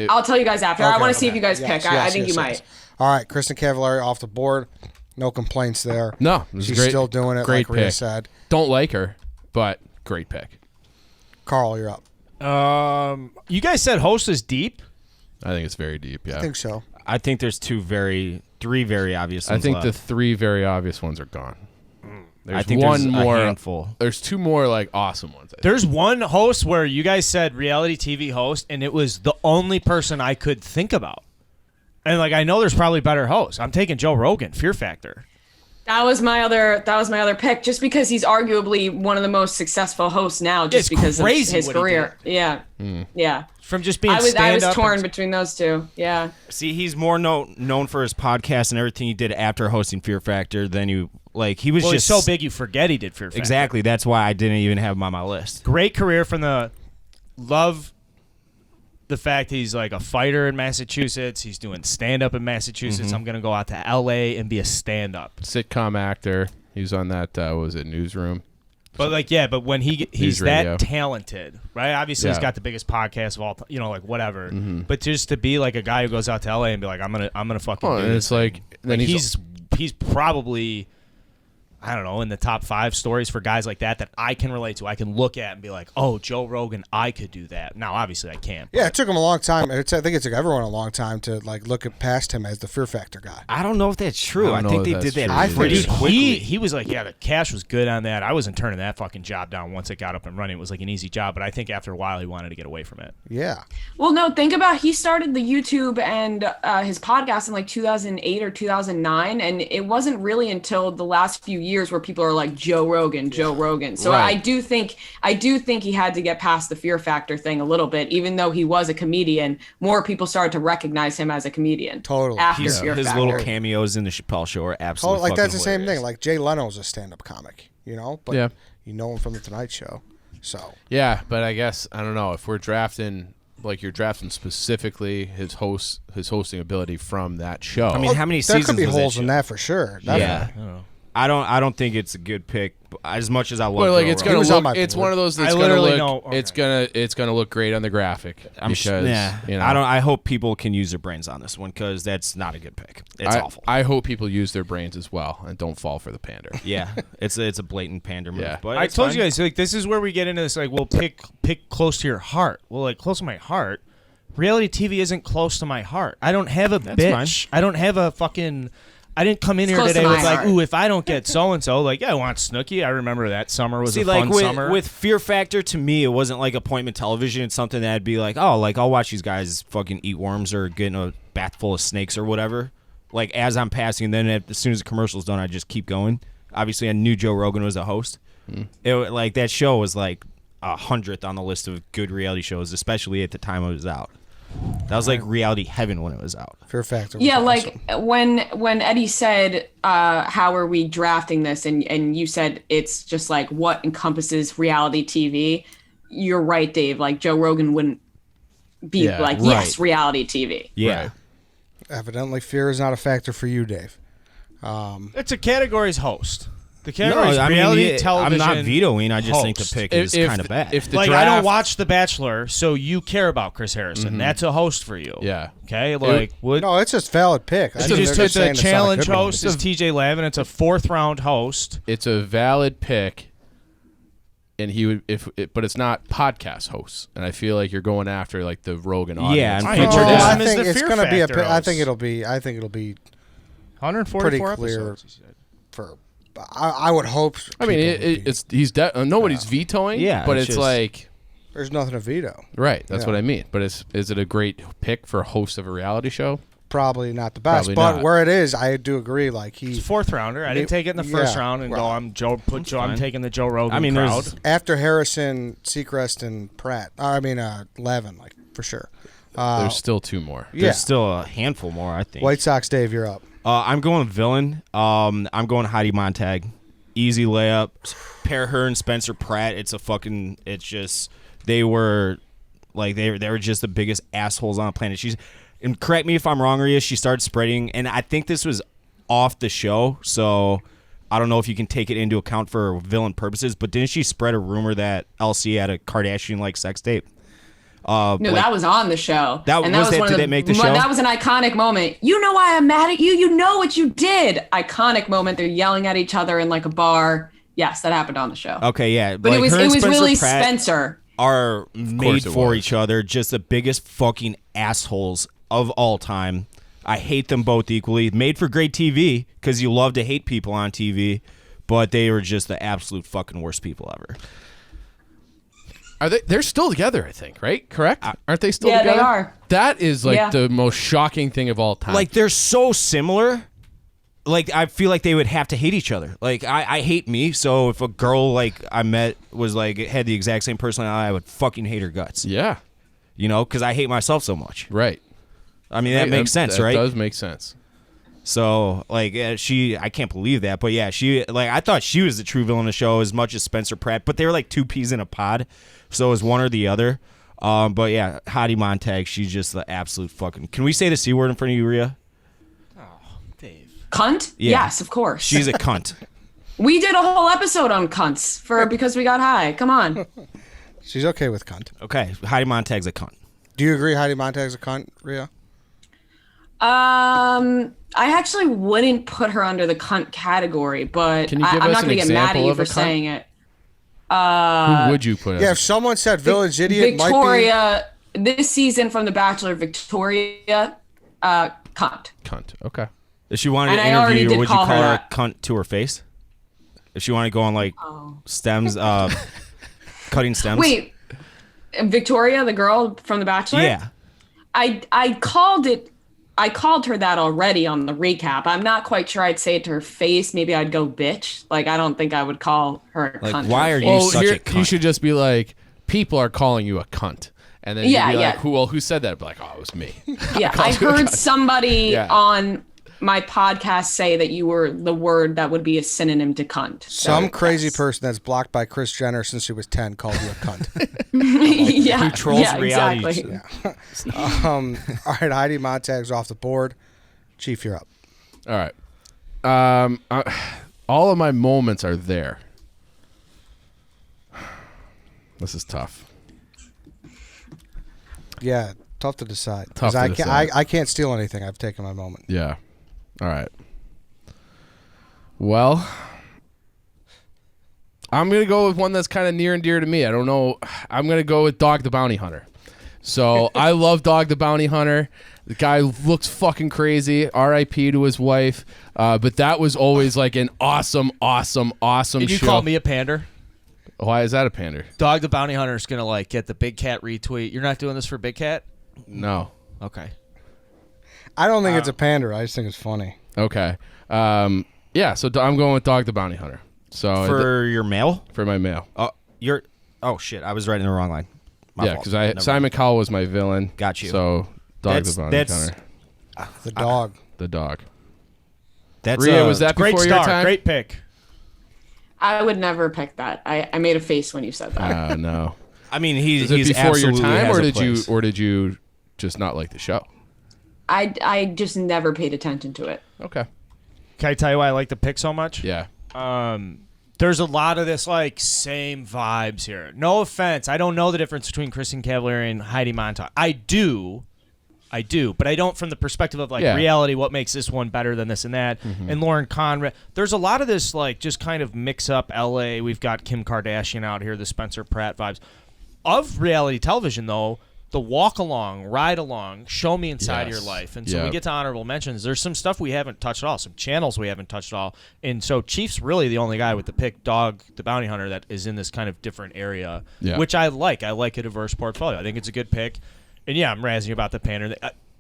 I'll tell you guys after. I want to see if you guys Yes, pick. I yes, think yes, you yes. might. All right, Kristen Cavallari off the board. No complaints there. No, it was She's great. still doing it, Great like Rhea pick. said. Don't like her, but great pick. Carl, you're up. You guys said host is deep. I think it's very deep. Yeah, I think so. I think there's three very obvious ones I think left. the three very obvious ones are gone. There's I think one there's more. a handful. There's two more like awesome ones. I think. There's one host where you guys said reality TV host, and it was the only person I could think about. And like, I know there's probably better hosts. I'm taking Joe Rogan, Fear Factor. That was my other pick, just because he's arguably one of the most successful hosts now, just It's because of crazy his what he career. Yeah. Yeah. From just being I was stand-up torn and- between those two. Yeah. See, he's more known for his podcast and everything he did after hosting Fear Factor than he was Well, just he's so big you forget he did Fear Factor. Exactly. That's why I didn't even have him on my list. Great career from love the fact he's like a fighter in Massachusetts. He's doing stand-up in Massachusetts. I'm going to go out to L.A. and be a stand-up. Sitcom actor. He was on that. What was it, Newsroom? But but when he's News radio. that talented, right? Obviously, he's Yeah. got the biggest podcast of all time, like whatever. But just to be like a guy who goes out to LA and be like, I'm gonna fucking. Oh, do and this it's like then thing. He's probably I don't know, in the top 5 stories for guys like that I can relate to. I can look at and be like, oh, Joe Rogan, I could do that. Now, obviously, I can't. Yeah, it took him a long time. I think it took everyone a long time to like look at past him as the Fear Factor guy. I don't know if that's true. I think they did that I think pretty so. quickly. He was like, yeah, the cash was good on that. I wasn't turning that fucking job down once it got up and running. It was like an easy job, but I think after a while he wanted to get away from it. Yeah. Well, no, think about he started the YouTube and his podcast in like 2008 or 2009, and it wasn't really until the last few years where people are like Joe Rogan. So Right. I do think he had to get past the Fear Factor thing a little bit. Even though he was a comedian, more people started to recognize him as a comedian. Totally. After His Fear Factor. little cameos in the Chappelle Show are absolutely Like that's the fucking same hilarious. thing. Like Jay Leno's a stand-up comic, but Yeah. you know him from the Tonight Show. So Yeah, but I guess I don't know if we're drafting. Like you're drafting specifically his hosting ability from that show. I mean, how many there seasons could be was holes that in show? that for sure. Yeah. Definitely. I don't think it's a good pick as much as I love. But like Joe it's Rogan. gonna was on look. my It's board. one of those that's I gonna literally look. know- It's gonna look great on the graphic. I hope people can use their brains on this one because that's not a good pick. It's awful. I hope people use their brains as well and don't fall for the pander. Yeah, it's a blatant pander move. Yeah. But I it's told fine. you guys, like, this is where we get into this, like, well, pick close to your heart. Well, like, close to my heart, reality TV isn't close to my heart. I don't have a bitch. I don't have a fucking... I didn't come in here close to today my with like, heart. ooh, if I don't get so-and-so, like, yeah, I want Snooki. I remember that summer was a fun with, summer. with Fear Factor, to me, it wasn't like appointment television. It's something that'd be like, oh, like I'll watch these guys fucking eat worms or get in a bath full of snakes or whatever. Like as I'm passing, and then as soon as the commercial's done, I just keep going. Obviously, I knew Joe Rogan was a host. It like that show was like 100th on the list of good reality shows, especially at the time it was out. That was like reality heaven when it was out. Fear Factor. Was Yeah, awesome. like when Eddie said, how are we drafting this? And you said it's just like what encompasses reality TV. You're right, Dave. Like Joe Rogan wouldn't be Yeah, like, right. yes, reality TV. Yeah. Right. Evidently, fear is not a factor for you, Dave. it's a category's host. The No, category's I mean, reality television. I'm not vetoing. I just think the host. pick is kind of bad. If the Like, draft, I don't watch The Bachelor, so you care about Chris Harrison. That's a host for you. Yeah. Okay? Like, what? No, it's just valid pick. I It's think just they're it's saying a it's not challenge good one. host is TJ Lavin. It's a 4th round host. it's a valid pick, and he would but it's not podcast hosts, and I feel like you're going after like the Rogan audience. Yeah, and I future introduced I him as think the it's Fear going to be a Factor pick. I host. think it'll be 144 pretty clear. episodes. He said. for. I would hope. I mean, people would be- it's nobody's vetoing. Yeah, but it's it's just- like there's nothing to veto. right. That's Yeah. what I mean. But is it a great pick for a host of a reality show? Probably not the best, Probably but not. where it is, I do agree. Like It's he a 4th rounder. I didn't take it in the Yeah, first round and go. right. I'm fine. taking the Joe Rogan I mean, crowd. there's after Harrison, Seacrest, and Pratt. Levin, like for sure. There's still 2 more. Yeah. there's still a handful more, I think. White Sox, Dave, you're up. I'm going villain. I'm going Heidi Montag. Easy layup. Pair her and Spencer Pratt. It's just they were just the biggest assholes on the planet. And correct me if I'm wrong, Rhea, she started spreading, and I think this was off the show, so I don't know if you can take it into account for villain purposes, but didn't she spread a rumor that LC had a Kardashian-like sex tape? No, that was on the show. That- and was that- one did of it make the show? That was an iconic moment. You know why I'm mad at you? You know what you did. Iconic moment. They're yelling at each other in like a bar. Yes, that happened on the show. Okay, yeah. But like, it was her and Spencer really Pratt Spencer. are made it for was. each other, just the biggest fucking assholes of all time. I hate them both equally. Made for great TV because you love to hate people on TV, but they were just the absolute fucking worst people ever. Are they? They're still together, I think. Right? Correct? Aren't they still Yeah, they together? are. That is like Yeah. the most shocking thing of all time. Like they're so similar. Like I feel like they would have to hate each other. Like I hate me, so if a girl like I met was like had the exact same personality, I would fucking hate her guts. yeah. You know, because I hate myself so much. Right. I mean that makes sense, right? That does make sense. So, like, I can't believe that. But yeah, I thought she was the true villain of the show as much as Spencer Pratt. But they were like 2 peas in a pod. So it was one or the other. But yeah, Heidi Montag, she's just the absolute fucking. Can we say the C word in front of you, Rhea? Dave. Cunt? Yeah. Yes, of course. She's a cunt. We did a whole episode on cunts because we got high. Come on. She's okay with cunt. Okay, Heidi Montag's a cunt. Do you agree Heidi Montag's a cunt, Rhea? I actually wouldn't put her under the cunt category, but Can you give I'm us not an going to get mad at example you of a for cunt? saying it. Who would you put? Yeah, as if someone said village idiot, Victoria, this season from The Bachelor, Victoria, cunt. cunt? Okay. If she wanted And to I already interview, did would you call call her her a that. cunt to her face? If she wanted to go on like Oh. stems, cutting stems. Wait, Victoria, the girl from The Bachelor? Yeah. I called it. I called her that already on the recap. I'm not quite sure I'd say it to her face. Maybe I'd go bitch. Like, I don't think I would call her a Like, cunt. why to her are face. you Well, such a cunt? you should just be like, people are calling you a cunt. And then Yeah, you'd be like, yeah. who said that? Be like, oh, it was me. Yeah, I called you a heard cunt. somebody Yeah. on my podcast say that you were the word that would be a synonym to cunt. Some So, crazy yes. person that's blocked by Kris Jenner since she was 10 called you a cunt. Yeah, Who trolls yeah, reality exactly. All right, Heidi Montag's off the board. Chief, you're up. All right. All of my moments are there. This is tough. Yeah, tough to decide. Tough 'Cause to I decide. I can't steal anything. I've taken my moment. Yeah. All right. Well, I'm going to go with one that's kind of near and dear to me. I don't know. I'm going to go with Dog the Bounty Hunter. So I love Dog the Bounty Hunter. The guy looks fucking crazy. R.I.P. to his wife. But that was always like an awesome Did you show. call me a pander? Why is that a pander? Dog the Bounty Hunter is going to like get the Big Cat retweet. You're not doing this for Big Cat? No. Okay. I don't think it's a pander. I just think it's funny. Okay. Yeah, so I'm going with Dog the Bounty Hunter. So For your mail? for my mail. Oh shit! I was writing the wrong line. My Yeah, fault. because Never Simon mind. Cowell was my villain. Got you. So Dog the Bounty That's- Hunter. The dog. The dog. That's Rhea, was that Great before your start. time? Great pick. I would never pick that. I made a face when you said that. No. I mean, he's Is it before your absolutely time, has or a did place. you just not like the show? I just never paid attention to it. Okay. Can I tell you why I like the pick so much? Yeah. There's a lot of this like same vibes here. No offense, I don't know the difference between Kristen Cavallari and Heidi Montag. I do, but I don't from the perspective of like Yeah. reality. What makes this one better than this and that? And Lauren Conrad. There's a lot of this like just kind of mix up. L.A. We've got Kim Kardashian out here. The Spencer Pratt vibes of reality television though. The walk along, ride along, show me inside Yes. your life. And so Yeah. we get to honorable mentions. There's some stuff we haven't touched at all, some channels we haven't touched at all. And so Chief's really the only guy with the pick, Dog the Bounty Hunter, that is in this kind of different area, Yeah. which I like. I like a diverse portfolio. I think it's a good pick. And yeah, I'm razzing about the pander.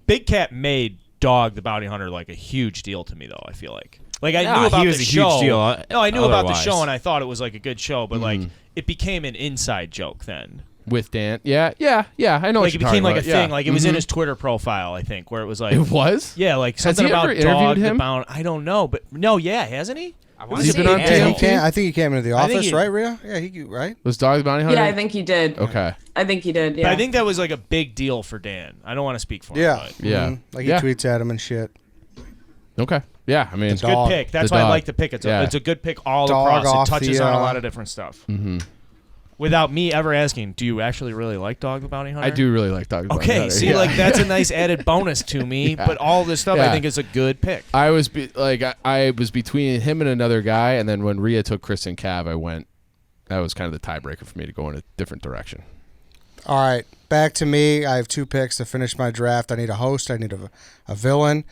Big Cat made Dog the Bounty Hunter like a huge deal to me, though, I feel like. Like, I Yeah, knew about he was the a show. huge deal, No, I knew about the otherwise. show, and I thought it was like a good show, but like it became an inside joke then. With Dan. Yeah. I know what Like you're it became talking like a about. thing. Yeah. Like it was in his Twitter profile, I think, where it was like It was? yeah, like Has something he about ever interviewed Dog him? the Bounty. I don't know, but no, yeah, hasn't he? wanna Has he say been on he has. Yeah, TLC? he came. I think he came into the I think office, he- right, Rhea? Yeah, he right. Was Dog the Bounty Hunter? Yeah, I think you did. Okay. I think you did. But Yeah. I think that was like a big deal for Dan. I don't want to speak for him. Yeah, But Yeah. Like he Yeah. tweets at him and shit. Okay. Yeah, I mean, The good dog. pick. That's The why I dog. like the pick. It's, Yeah. it's a good pick all Dog across. off It touches the, on a lot of different stuff. Mm-hmm. Without me ever asking, do you actually really like Dog the Bounty Hunter? I do really like Dog the Bounty Okay, Hunter. see, Yeah. like that's a nice added bonus to me. Yeah. But all this stuff, I Yeah. think, is a good pick. I was I was between him and another guy, and then when Rhea took Kristen Cav, I went. That was kind of the tiebreaker for me to go in a different direction. All right, back to me. I have 2 picks to finish my draft. I need a host. I need a villain.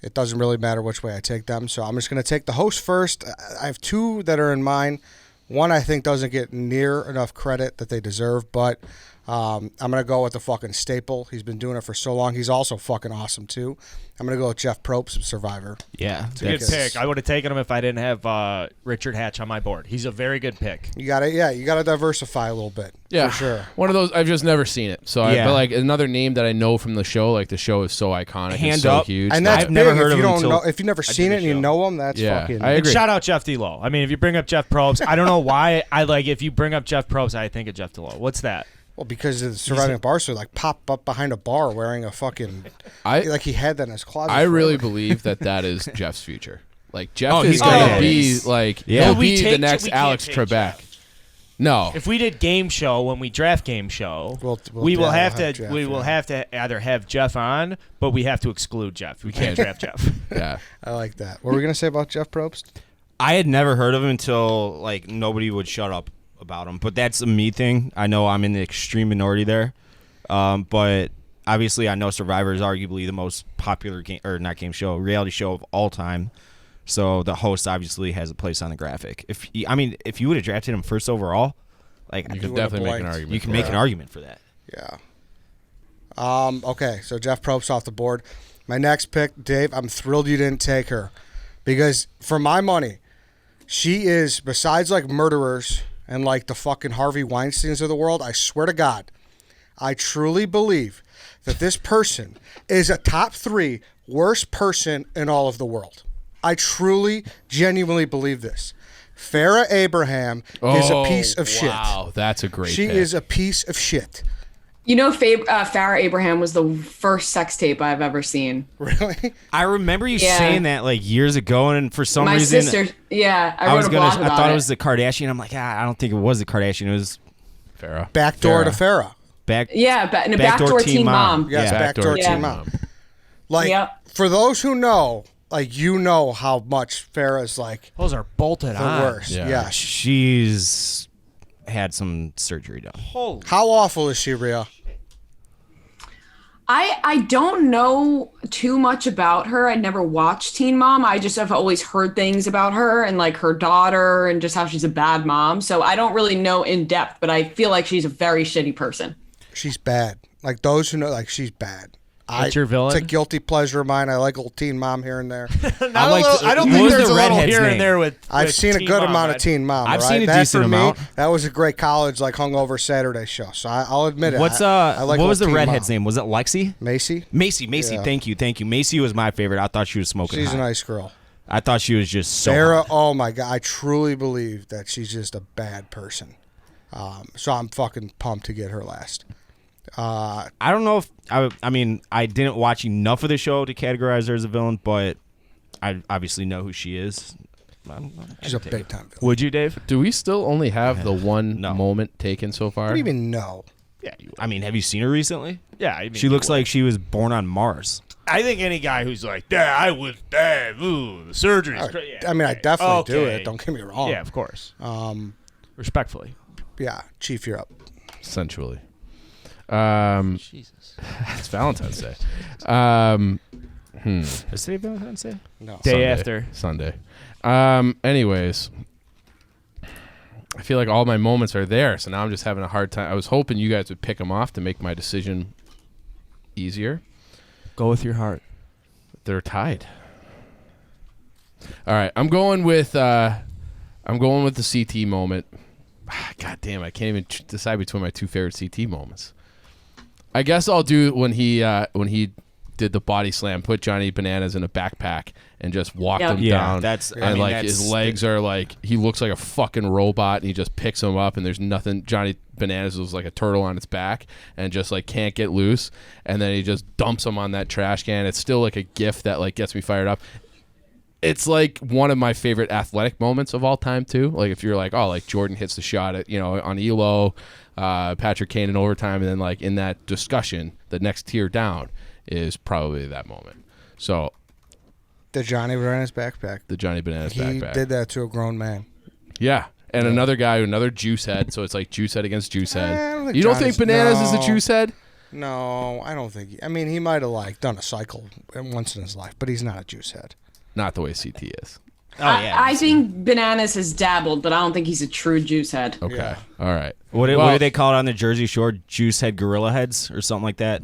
It doesn't really matter which way I take them, so I'm just going to take the host first. I have 2 that are in mind. One I think doesn't get near enough credit that they deserve, but I'm going to go with the fucking staple. He's been doing it for so long. He's also fucking awesome, too. I'm going to go with Jeff Probst of Survivor. Yeah. It's a good Because- pick. I would have taken him if I didn't have Richard Hatch on my board. He's a very good pick. You got to diversify a little bit. Yeah, For sure. One of those I've just never seen it. So, Yeah. but like another name that I know from the show, like the show is so iconic, Hand and so up. huge. And that- that's I've big. never heard if of you him don't until know, if you've never I did seen the it and you show. know him, that's Yeah, fucking. I And agree. shout out Jeff Delow. I mean, if you bring up Jeff Probst, I don't know why I like. If you bring up Jeff Probst, I think of Jeff Delow. What's that? Well, because of the surviving Barstool, like pop up behind a bar wearing a fucking. like he had that in his closet. I really forever. believe that is Jeff's future. Like Jeff Oh, is he's gonna gonna be is. like Yeah. he'll We be the take- next we can't Alex take Trebek. Jeff. No. If we did game show when we draft game show, we will have to either have Jeff on, but we have to exclude Jeff. We can't draft Jeff. Yeah. I like that. What were we going to say about Jeff Probst? I had never heard of him until like nobody would shut up about him. But that's a me thing. I know I'm in the extreme minority there. But obviously I know Survivor is arguably the most popular reality show of all time. So the host obviously has a place on the graphic. If you would have drafted him first overall, like You could definitely make an argument. You can make an argument for that. Yeah. Okay, so Jeff Probst off the board. My next pick, Dave, I'm thrilled you didn't take her. Because for my money, she is, besides like murderers and like the fucking Harvey Weinsteins of the world, I swear to God, I truly believe that this person is a top 3 worst person in all of the world. I truly, genuinely believe this. Farrah Abraham is a piece of shit. Wow, that's a great She pick. is a piece of shit. You know, Farrah Abraham was the first sex tape I've ever seen. Really? I remember you saying that like years ago, and for some reason, my sister. Yeah, I wrote a blog about I thought it was the Kardashian. I'm like, I don't think it was the Kardashian. It was Farrah. Backdoor to Farrah. Backdoor Teen Mom. Yes, Backdoor Teen Mom. Like, for those who know, like, you know how much Farrah's like Those are bolted the on. worst. Yeah. She's had some surgery done. Holy. How awful is she, Rhea? I don't know too much about her. I never watched Teen Mom. I just have always heard things about her and like her daughter and just how she's a bad mom. So I don't really know in depth, but I feel like she's a very shitty person. She's bad. Like, those who know, like, she's bad. What's your villain? It's a guilty pleasure of mine. I like old Teen Mom here and there. I don't think there's a little here and there with I've seen a Teen good Mom. amount of Teen Mom. I've right? seen a that decent for me, amount. That was a great college, like, hungover Saturday show. So I'll admit it. What's I like what was the old Teen redhead's Mom. name? Was it Lexi? Macy? Macy. Yeah. Thank you. Macy was my favorite. I thought she was smoking She's hot. a nice girl. I thought she was just so Sarah, hot. oh my God, I truly believe that she's just a bad person. So I'm fucking pumped to get her last. I don't know if I mean I didn't watch enough of the show to categorize her as a villain, but I obviously know who she is. She's a big time villain. Would you, Dave? Do we still only have the one No. moment taken so far? What do you even know? Yeah. I mean, have you seen her recently? Yeah. I mean, She looks like she was born on Mars. I think any guy who's like, yeah, I was dead. Ooh, the surgery's crazy. I mean, I definitely do it. Don't get me wrong. Yeah, of course. Respectfully. Yeah, Chief, you're up. Essentially. Jesus. It's Valentine's Day. Is today Valentine's Day? No. Day Sunday. after. Sunday. Anyways, I feel like all my moments are there, so now I'm just having a hard time. I was hoping you guys would pick them off to make my decision easier. Go with your heart. They're tied. All right, I'm going with the CT moment. God damn, I can't even decide between my two favorite CT moments. I guess I'll do when he did the body slam, put Johnny Bananas in a backpack and just walked him down. His legs are like, he looks like a fucking robot, and he just picks him up, and there's nothing. Johnny Bananas was like a turtle on its back and just like can't get loose, and then he just dumps him on that trash can. It's still like a gif that like gets me fired up. It's like one of my favorite athletic moments of all time too. Like if you're like, oh, like Jordan hits the shot at, on Elo, Patrick Kane in overtime, and then like in that discussion, the next tier down is probably that moment. So The Johnny Bananas backpack. the Johnny Bananas He backpack. did that to a grown man. Yeah. And another guy, another juice head. So it's like juice head against juice head. I don't think You don't Johnny's- think Bananas is a no. juice head? No, I don't think. I mean, he might have like done a cycle once in his life, but he's not a juice head. Not the way CT is. I think Bananas has dabbled, but I don't think he's a true juice head. Okay. Yeah. All right. What Well, do they call it on the Jersey Shore? Juice head gorilla heads or something like that?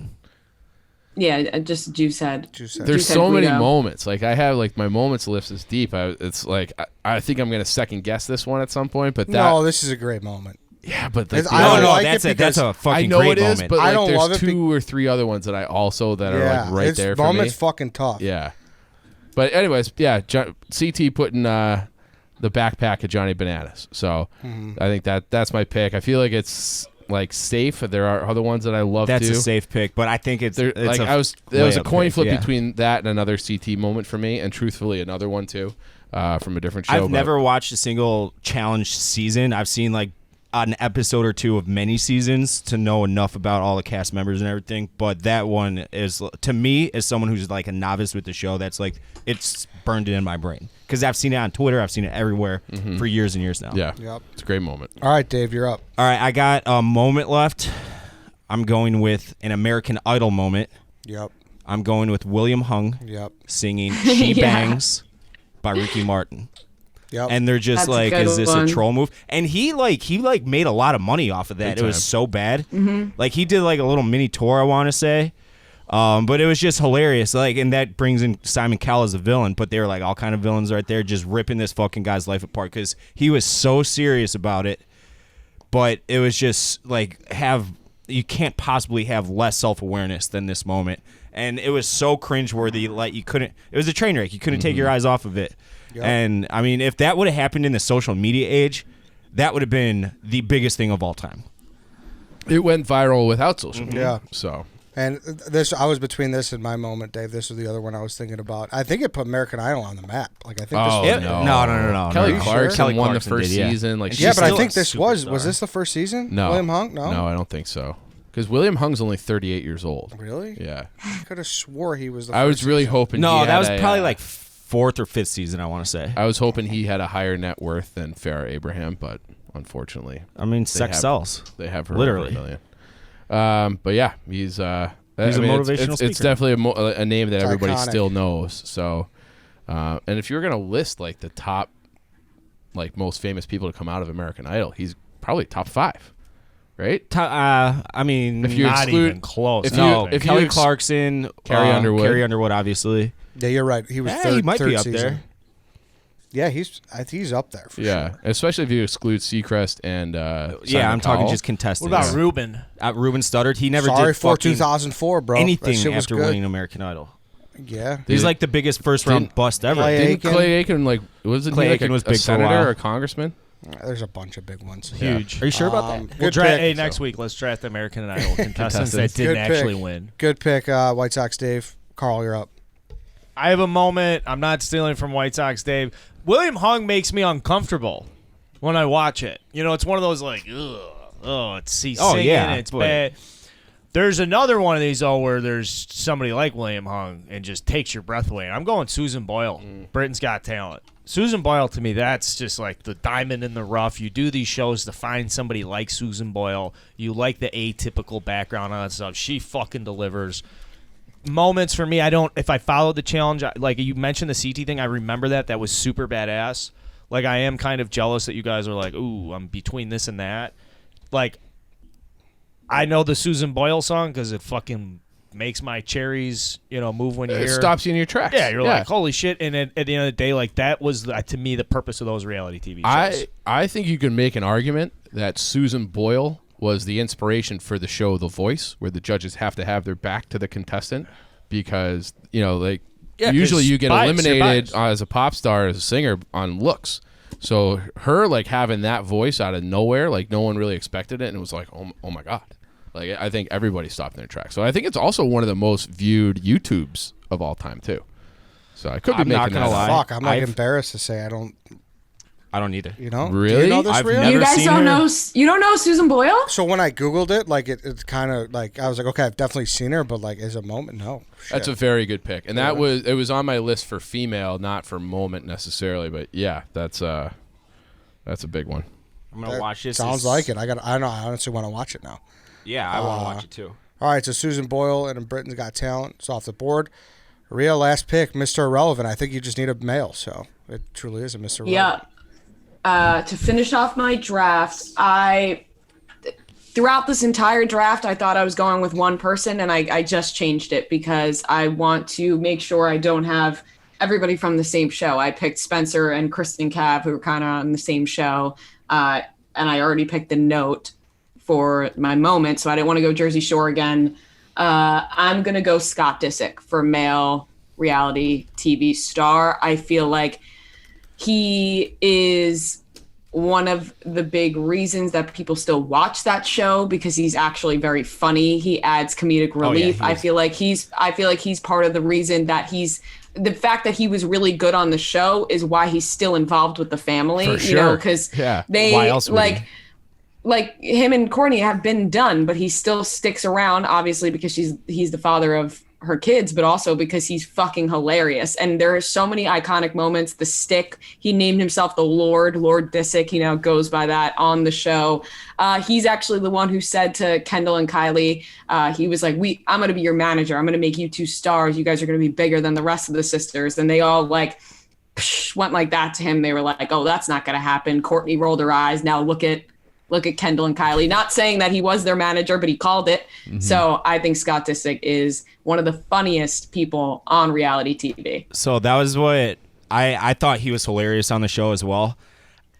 Yeah, just juice head. Juice head. There's Juice head so many Guido. moments. Like I have like my moments list is deep. It's like I think I'm gonna second guess this one at some point. But that No, this is a great moment. yeah, but like, I don't no, like that's it that's a because fucking I know great it is, moment. but I like, don't there's love it two or three other ones that I also that are like right it's, there for me. moment's fucking tough. Yeah. But anyways, yeah, CT putting the backpack of Johnny Bananas. So I think that's my pick. I feel like it's like safe. There are other ones that I love That's too. a safe pick, but I think it's There like was a layup coin pick, flip yeah. between that and another CT moment for me, and truthfully another one too, from a different show. I've never watched a single challenge season. I've seen like an episode or two of many seasons to know enough about all the cast members and everything. But that one is, to me, as someone who's like a novice with the show, that's like, it's burned in my brain. Because I've seen it on Twitter. I've seen it everywhere for years and years now. Yeah. Yep. It's a great moment. All right, Dave, you're up. All right, I got a moment left. I'm going with an American Idol moment. Yep. I'm going with William Hung Yep. singing She Bangs by Ricky Martin. Yep. And they're just That's a like, good is this one. a troll move? And he made a lot of money off of that. Big It was time. so bad. Like he did like a little mini tour, I want to say. But it was just hilarious. Like, and that brings in Simon Cowell as a villain, but they were like all kind of villains right there, just ripping this fucking guy's life apart because he was so serious about it. But it was just like, you can't possibly have less self-awareness than this moment. And it was so cringeworthy, like it was a train wreck. You couldn't take your eyes off of it. Yep. And I mean, if that would have happened in the social media age, that would have been the biggest thing of all time. It went viral without social media. Yeah. So And I was between this and my moment, Dave. This was the other one I was thinking about. I think it put American Idol on the map. Like, I think this was No. Kelly no. Clarkson Kelly won the Clarkson first did, yeah. season. Like, And Yeah, she's but I still think a this was superstar. this the first season? no, William Hung? No, I don't think so. Because William Hung's only 38 years old. Really? Yeah. I could have swore he was the I first was really season. hoping. No, he that had was a, probably like fourth or fifth season, I want to say. I was hoping he had a higher net worth than Farrah Abraham, but unfortunately, I mean, sex sells. they have her Literally. over $1 million. But yeah, he's a motivational It's speaker. definitely a name that It's everybody iconic. still knows. So, and if you were gonna list like the top, like most famous people to come out of American Idol, he's probably top 5, right? I mean, If you Not exclude- even close. if I you- don't think. if you Kelly ex- Clarkson, Carrie Underwood, obviously. Yeah, you're right. He was Yeah, third. he might third be up season. there. Yeah, he's up there for Yeah, sure. especially if you exclude Seacrest and Yeah, Simon I'm talking Cowell. just contestants. What about Ruben? Ruben Studdard? He never Sorry did for fucking 2004, bro. That anything shit was after good. winning American Idol. Yeah. He's Did- like the biggest first round didn't- bust ever. Clay Didn't Aiken. Clay Aiken like wasn't Clay he like Aiken was a big for a senator while. or a congressman? There's a bunch of big ones. Huge. Are you sure about that? Good We'll draft. pick. Hey, next week let's draft the American Idol contestants that Contestants. didn't Good actually pick. win. Good pick, White Sox Dave. Carl, you're up. I have a moment. I'm not stealing from White Sox Dave. William Hung makes me uncomfortable when I watch it. You know, it's one of those like, ugh, he's Oh, singing, yeah, it's but- bad. There's another one of these where there's somebody like William Hung and just takes your breath away. And I'm going Susan Boyle. Britain's Got Talent. Susan Boyle, to me, that's just like the diamond in the rough. You do these shows to find somebody like Susan Boyle. You like the atypical background on that stuff. She fucking delivers. Moments for me, if I followed the challenge, like you mentioned the CT thing, I remember that. That was super badass. Like, I am kind of jealous that you guys are like, ooh, I'm between this and that. Like, I know the Susan Boyle song because it fucking makes my cherries, move when you It hear. stops you in your tracks. Yeah, you're like, holy shit. And at the end of the day, like, that was, to me, the purpose of those reality TV shows. I think you can make an argument that Susan Boyle was the inspiration for the show The Voice, where the judges have to have their back to the contestant because, Yeah, usually 'cause you get bias, you're eliminated biased. as a pop star, as a singer on looks. So her, like, having that voice out of nowhere, like, no one really expected it, and it was like, oh my God. Like, I think everybody stopped in their tracks. So I think it's also one of the most viewed YouTubes of all time, too. So I could be I'm not making gonna that lie. up. Fuck, I'm like embarrassed to say I don't. I don't either. You know? Do Really? you know this I've real? never You guys seen don't her. know? You don't know Susan Boyle? So when I Googled it, like it's kind of like I was like, okay, I've definitely seen her, but like as a moment, no. That's Shit. a very good pick, and it was on my list for female, not for moment necessarily, but yeah, that's a big one. I'm gonna That watch this. Sounds like it. I don't know. I honestly want to watch it now. Yeah, I want to watch it too. All right, so Susan Boyle and Britain's Got Talent. It's off the board. Rhea, last pick, Mr. Irrelevant. I think you just need a male, so it truly is a Mr. Irrelevant. Yeah. To finish off my draft, throughout this entire draft, I thought I was going with one person, and I just changed it because I want to make sure I don't have everybody from the same show. I picked Spencer and Kristen Cav, who were kind of on the same show, and I already picked the note for my moment, so I didn't want to go Jersey Shore again. I'm going to go Scott Disick for male reality TV star. I feel like he is one of the big reasons that people still watch that show because he's actually very funny. He adds comedic relief. I feel like he's part of the reason that the fact that he was really good on the show is why he's still involved with the family, For sure. because Yeah. they Why else would like he? like him and Courtney have been done, but he still sticks around, obviously because he's the father of her kids, but also because he's fucking hilarious. And there are so many iconic moments. The stick, he named himself the Lord Disick. He now goes by that on the show. He's actually the one who said to Kendall and Kylie, he was like, I'm going to be your manager. I'm going to make you 2 stars. You guys are going to be bigger than the rest of the sisters. And they all like went like that to him. They were like, oh, that's not going to happen. Courtney rolled her eyes. Now look at Kendall and Kylie. Not saying that he was their manager, but he called it. Mm-hmm. So I think Scott Disick is one of the funniest people on reality TV. So that was what I thought he was hilarious on the show as well.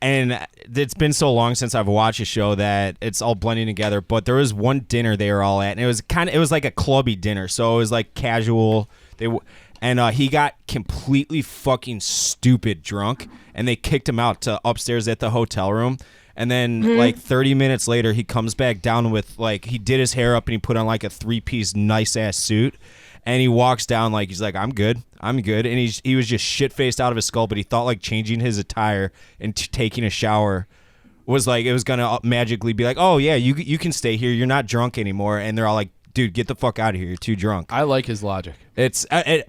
And it's been so long since I've watched a show that it's all blending together. But there was one dinner they were all at, and it was like a clubby dinner. So it was like casual. He got completely fucking stupid drunk, and they kicked him out to upstairs at the hotel room. And then like 30 minutes later, he comes back down with like, he did his hair up and he put on like a 3-piece nice ass suit. And he walks down like, he's like, I'm good. And he was just shit faced out of his skull, but he thought like changing his attire and taking a shower was like, it was going to magically be like, oh yeah, you can stay here. You're not drunk anymore. And they're all like, dude, get the fuck out of here. You're too drunk. I like his logic. I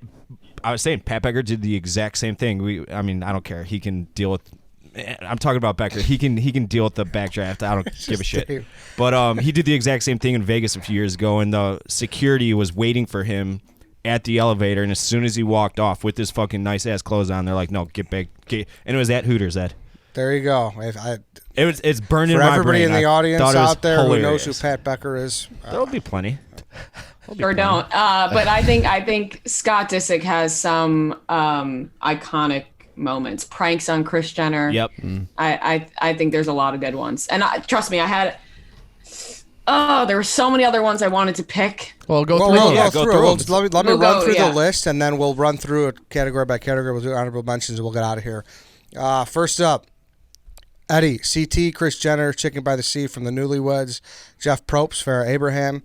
was saying Pat Becker did the exact same thing. I don't care. He can deal with, I'm talking about Becker. He can deal with the backdraft. I don't give a shit. But he did the exact same thing in Vegas a few years ago, and the security was waiting for him at the elevator. And as soon as he walked off with his fucking nice ass clothes on, they're like, "No, get back." And it was at Hooters, Ed. There you go. It's burned in my brain. For everybody in the audience out there hilarious. who knows who Pat Becker is, there'll be plenty. Or don't. But I think Scott Disick has some iconic moments. Pranks on Kris Jenner. Yep. I think there's a lot of good ones. And trust me, there were so many other ones I wanted to pick. Well, go through. Let me run through the list, and then we'll run through it category by category. We'll do honorable mentions, and we'll get out of here. First up, Eddie, CT, Kris Jenner, Chicken by the Sea from the Newlyweds, Jeff Probst, Farrah Abraham,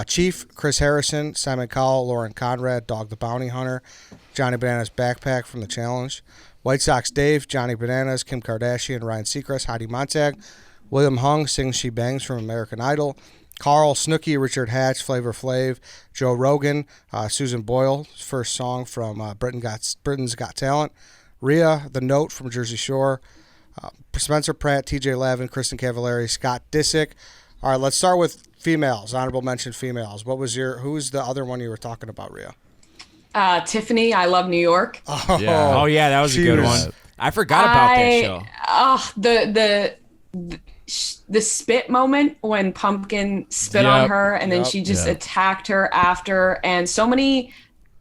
Chief, Chris Harrison, Simon Cowell, Lauren Conrad, Dog the Bounty Hunter, Johnny Bananas Backpack from The Challenge, White Sox Dave, Johnny Bananas, Kim Kardashian, Ryan Seacrest, Heidi Montag, William Hung, Sing She Bangs from American Idol, Carl Snooki, Richard Hatch, Flavor Flav, Joe Rogan, Susan Boyle, first song from Britain's Got Talent, Rhea, The Note from Jersey Shore, Spencer Pratt, TJ Lavin, Kristen Cavallari, Scott Disick. All right, let's start with females, honorable mention females. Who's the other one you were talking about, Rhea? Tiffany, I Love New York. Oh yeah, that was a good one. I forgot about that show. The spit moment when Pumpkin spit on her, and then she just attacked her after, and so many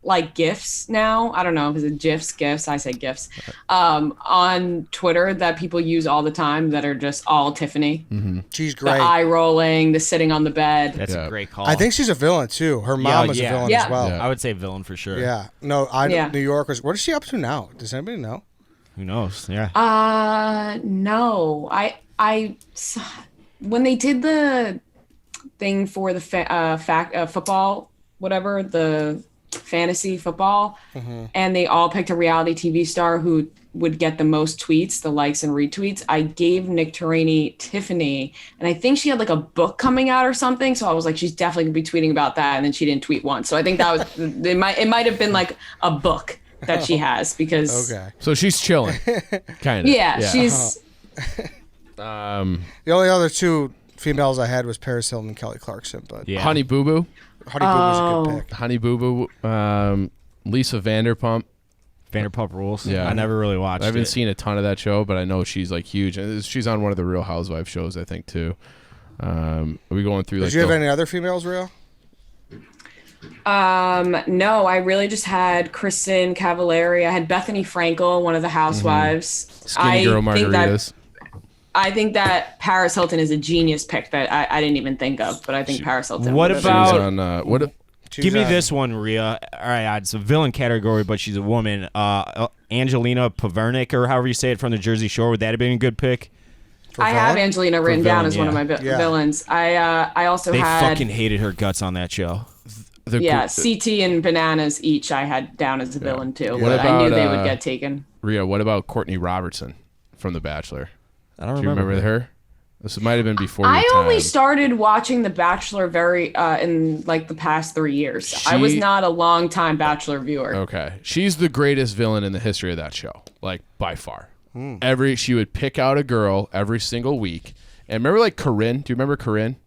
like GIFs now. I don't know if it's GIFs. I say GIFs on Twitter that people use all the time that are just all Tiffany. Mm-hmm. She's great. The eye rolling, the sitting on the bed. That's a great call. I think she's a villain too. Her mom is a villain as well. I would say villain for sure. Yeah. No, New Yorkers. What is she up to now? Does anybody know? Who knows? Yeah. No. I when they did the thing for the football, whatever, the fantasy football, and they all picked a reality TV star who would get the most tweets, the likes and retweets. I gave Nick Turini Tiffany, and I think she had like a book coming out or something. So I was like, she's definitely gonna be tweeting about that, and then she didn't tweet once. So I think that was it might have been like a book that she has because so she's chilling, kind of. Yeah, she's. The only other two females I had was Paris Hilton and Kelly Clarkson, but Honey Boo Boo. Honey Boo Boo's a good pick. Honey Boo Boo, Lisa Vanderpump. Vanderpump Rules. Yeah, I never really watched. I haven't seen a ton of that show, but I know she's like huge. She's on one of the Real Housewives shows, I think, too. Are we going through? Did you have any other females, Real? No, I really just had Kristen Cavallari. I had Bethany Frankel, one of the housewives. Skinny girl margaritas. I think that Paris Hilton is a genius pick that I didn't even think of, but I think Paris Hilton. What about Give me this one, Rhea. All right, it's a villain category, but she's a woman. Angelina Pavernik, or however you say it, from the Jersey Shore. Would that have been a good pick? I have Angelina written down as one of my villains. I also had. They fucking hated her guts on that show. CT and Bananas each I had down as a villain too. What but about, I knew they would get taken. Rhea, what about Courtney Robertson from The Bachelor? I don't remember her. This might have been before. I your only time. started watching The Bachelor in like the past 3 years. I was not a long time Bachelor viewer. Okay, she's the greatest villain in the history of that show, like by far. She would pick out a girl every single week, and remember like Corinne? Do you remember Corinne?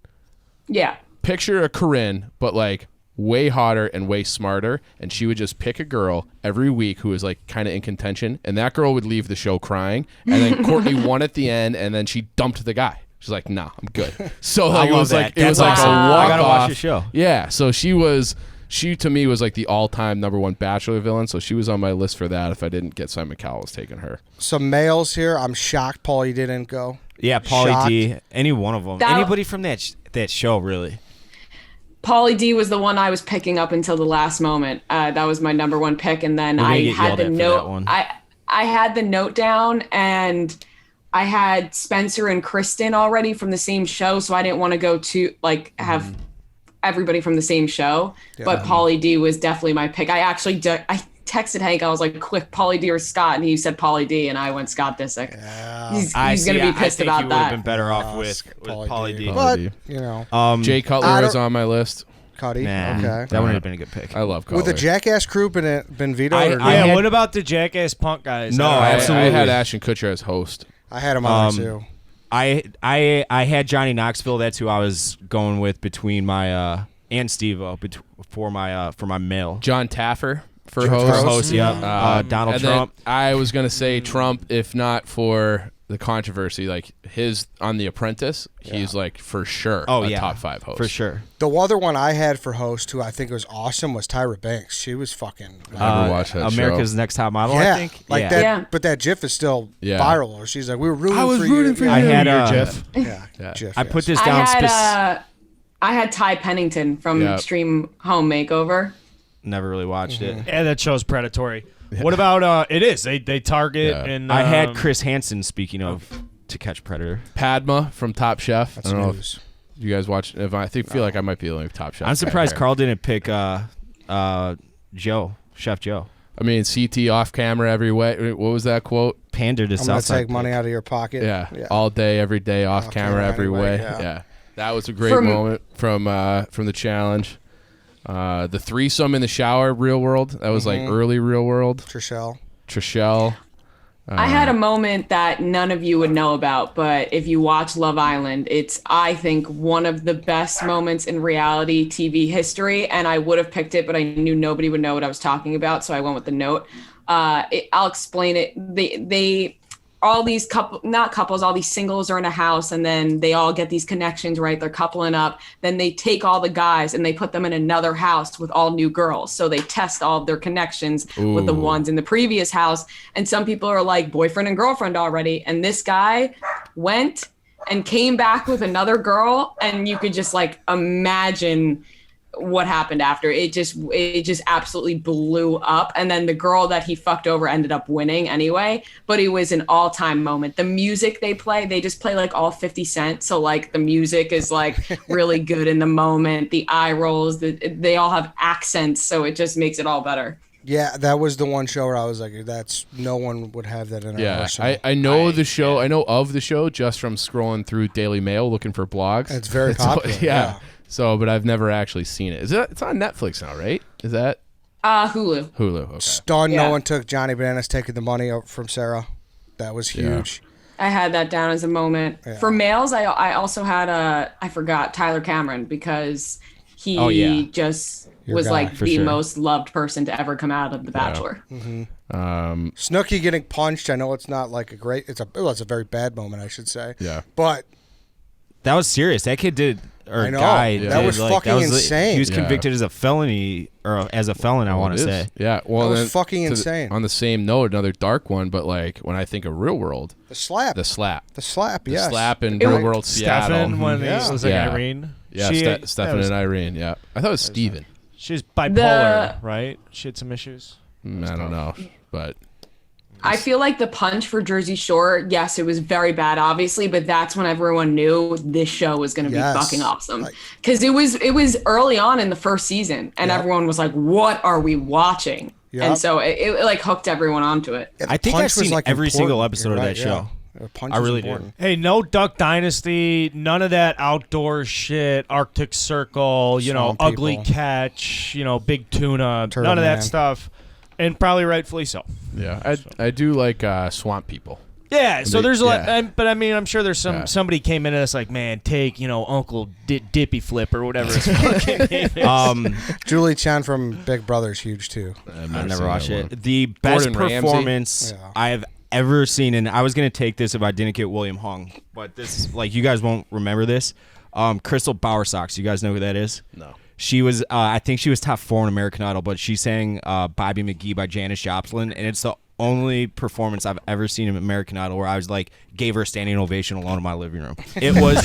Yeah. Picture a Corinne, but like way hotter and way smarter, and she would just pick a girl every week who was like kind of in contention, and that girl would leave the show crying, and then Courtney won at the end, and then she dumped the guy. She's like, "Nah, I'm good." So like, it was like a walk I gotta watch off. the show. Yeah, so she to me was like the all-time number one Bachelor villain, so she was on my list for that. If I didn't get Simon Cowell, was taking her. Some males here. I'm shocked Paulie didn't go. Yeah, Paulie Shocked. D. Any one of them. Anybody from that show, really. Pauly D was the one I was picking up until the last moment. That was my number one pick, and then I had the note. I had the note down, and I had Spencer and Kristen already from the same show, so I didn't want to go to have everybody from the same show. Yeah. But Pauly D was definitely my pick. I actually I texted Hank. I was like, "Quick, Pauly D or Scott?" And he said Pauly D, and I went Scott Disick. Yeah. He's going to be pissed about that. I think you would have been better off with Pauly D. But, you know. Jay Cutler is on my list. Cuddy. Nah, okay. That would have been a good pick. I love Cutler. Would the Jackass crew been vetoed? What about the Jackass Punk guys? No, absolutely. I had Ashton Kutcher as host. I had him on there too. I had Johnny Knoxville. That's who I was going with between my and Steve-O for my male. John Taffer for host. Yeah. Donald Trump. I was gonna say Trump, if not for the controversy, like his on The Apprentice, he's like for sure top 5 host. For sure. The other one I had for host who I think was awesome was Tyra Banks. She was fucking I never watched that America's show. Next Top Model, yeah, I think. Like that. Yeah. But that GIF is still viral. She's like, we were rooting for you. I had GIF. GIF. I put this down. I had Ty Pennington from Extreme Home Makeover. Never really watched it. Yeah, that show's predatory. What about it is they target and I had Chris Hansen, speaking of To Catch Predator. Padma from Top Chef. That's I don't know news. if you guys watch. Feel like I might be the only Top Chef. I'm surprised Carl didn't pick Chef Joe. I mean, CT off camera every way. What was that quote? Pander to I'm gonna Southside. take money out of your pocket. Yeah. All day, every day, off camera every way. Yeah. That was a great moment from the challenge. The threesome in the shower, Real World. That was like early Real World. Trishelle. I had a moment that none of you would know about, but if you watch Love Island, it's, I think, one of the best moments in reality TV history, and I would have picked it, but I knew nobody would know what I was talking about, so I went with the note. I'll explain it. They all these all these singles are in a house, and then they all get these connections, right? They're coupling up. Then they take all the guys and they put them in another house with all new girls. So they test all of their connections with the ones in the previous house. And some people are like boyfriend and girlfriend already. And this guy went and came back with another girl, and you could just like imagine what happened after. It just absolutely blew up. And then the girl that he fucked over ended up winning anyway, but it was an all-time moment. The music they just play like all 50 Cent, so like the music is like really good in the moment. The eye rolls, they all have accents, so it just makes it all better. Yeah, that was the one show where I was like, that's no one would have that in our arsenal. I know the show. I know of the show just from scrolling through Daily Mail looking for blogs. It's very popular. Yeah. So, but I've never actually seen it. It's on Netflix now, right? Is that Hulu? Hulu. Okay. Stunned no one took Johnny Bananas taking the money from Sarah. That was huge. I had that down as a moment. Yeah. For males, I also had I forgot Tyler Cameron, because he just was like the most loved person to ever come out of The Bachelor. Snooki getting punched. I know it's not like a great. It's a very bad moment, I should say. Yeah. But that was serious. That kid did. Or I know. guy that was fucking insane. He was convicted as a felony, or as a felon, I want to say. Yeah, well, that was fucking insane. On the same note, another dark one, but like when I think of Real World, the slap, yes. The slap in Real World Seattle. Stefan, when he was like Irene. Yeah, Stefan and Irene, yeah. I thought it was Steven. She's bipolar, right? She had some issues. I don't know, but... I feel like the punch for Jersey Shore, yes, it was very bad, obviously, but that's when everyone knew this show was going to be fucking awesome. Because it was early on in the first season, and everyone was like, what are we watching? Yep. And so it like hooked everyone onto it. I think I've seen like every single episode of that show. Punch I is really important. Hey, no Duck Dynasty, none of that outdoor shit, Arctic Circle, Swamp Ugly people. Catch, Big Tuna, Turtle none of that Man. stuff. And probably rightfully so. Yeah, I do like Swamp People. Yeah, so there's a lot, Yeah. but I mean, I'm sure there's somebody came into this like, man, take, Uncle Dippy Flip or whatever his fucking name is. Julie Chen from Big Brother's huge too. I never watched it. The best Gordon Ramsay? performance Yeah. I have ever seen, and I was gonna take this if I didn't get William Hung, but this, you guys won't remember this. Crystal Bowersox, you guys know who that is? No. She was, I think she was top 4 in American Idol, but she sang "Bobby McGee" by Janis Joplin, and it's the only performance I've ever seen in American Idol where I was gave her a standing ovation alone in my living room. It was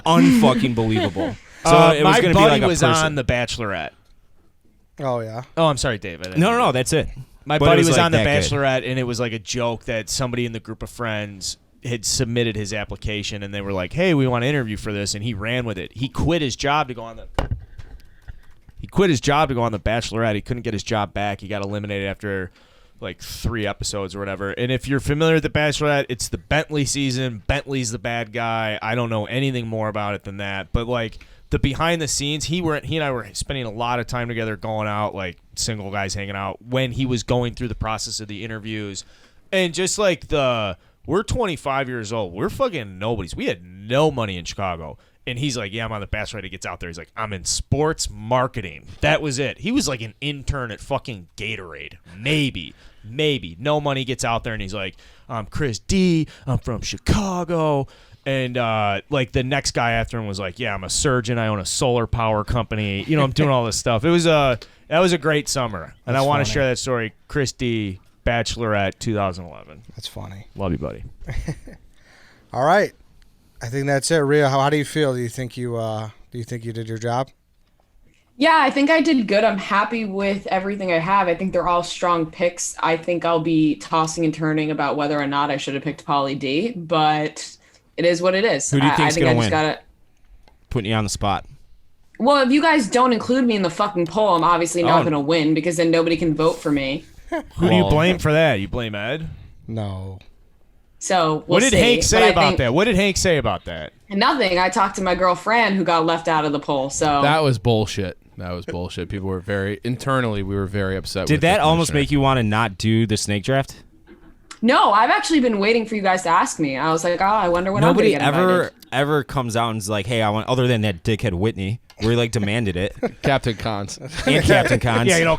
unfucking believable. So it was my gonna buddy be like a was person. on The Bachelorette. Oh yeah. Oh, I'm sorry, David. No, that's it. My But it buddy was like on The that good. Bachelorette, and it was like a joke that somebody in the group of friends had submitted his application, and they were like, "Hey, we want to interview for this," and he ran with it. He quit his job to go on the Bachelorette. He couldn't get his job back. He got eliminated after like 3 episodes or whatever. And if you're familiar with The Bachelorette, it's the Bentley season. Bentley's the bad guy. I don't know anything more about it than that. But like the behind the scenes, he and I were spending a lot of time together, going out, like single guys hanging out, when he was going through the process of the interviews. And just like we're 25 years old. We're fucking nobodies. We had no money in Chicago. And he's like, yeah, I'm on The Bachelorette. He gets out there. He's like, I'm in sports marketing. That was it. He was like an intern at fucking Gatorade. Maybe. No money, gets out there, and he's like, I'm Chris D. I'm from Chicago. And like the next guy after him was like, yeah, I'm a surgeon. I own a solar power company. I'm doing all this stuff. That was a great summer. And That's I want to funny. share that story. Chris D. Bachelorette 2011. That's funny. Love you, buddy. All right. I think that's it. Rhea, how do you feel? Do you think you did your job? Yeah, I think I did good. I'm happy with everything I have. I think they're all strong picks. I think I'll be tossing and turning about whether or not I should have picked Pauly D, but it is what it is. Who do you I think's think gonna I just win? gotta. Putting you on the spot. Well, if you guys don't include me in the fucking poll, I'm obviously not Oh. going to win because then nobody can vote for me. Who do you blame for that? You blame Ed? No. So we'll What did see. Hank But say I about think- that? What did Hank say about that? Nothing. I talked to my girlfriend who got left out of the poll. So That was bullshit. People were we were very upset. Did with the that almost commissioner. make you want to not do the snake draft? no, I've actually been waiting for you guys to ask me. I was like, oh, I wonder when Nobody I'm going to get invited. ever comes out and is like, hey, I want, other than that dickhead Whitney, where he demanded it, Captain Cons? and Captain Cons. Yeah,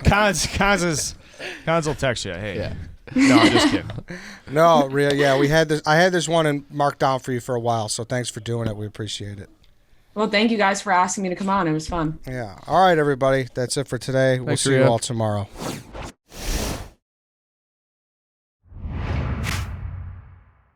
Cons will text you. Hey. Yeah. No, I'm just kidding. No, Rhea, yeah, I had this one marked down for you for a while, so thanks for doing it. We appreciate it. Well, thank you guys for asking me to come on. It was fun. Yeah. All right, everybody. That's it for today. We'll Thanks, see you Rhea. all tomorrow.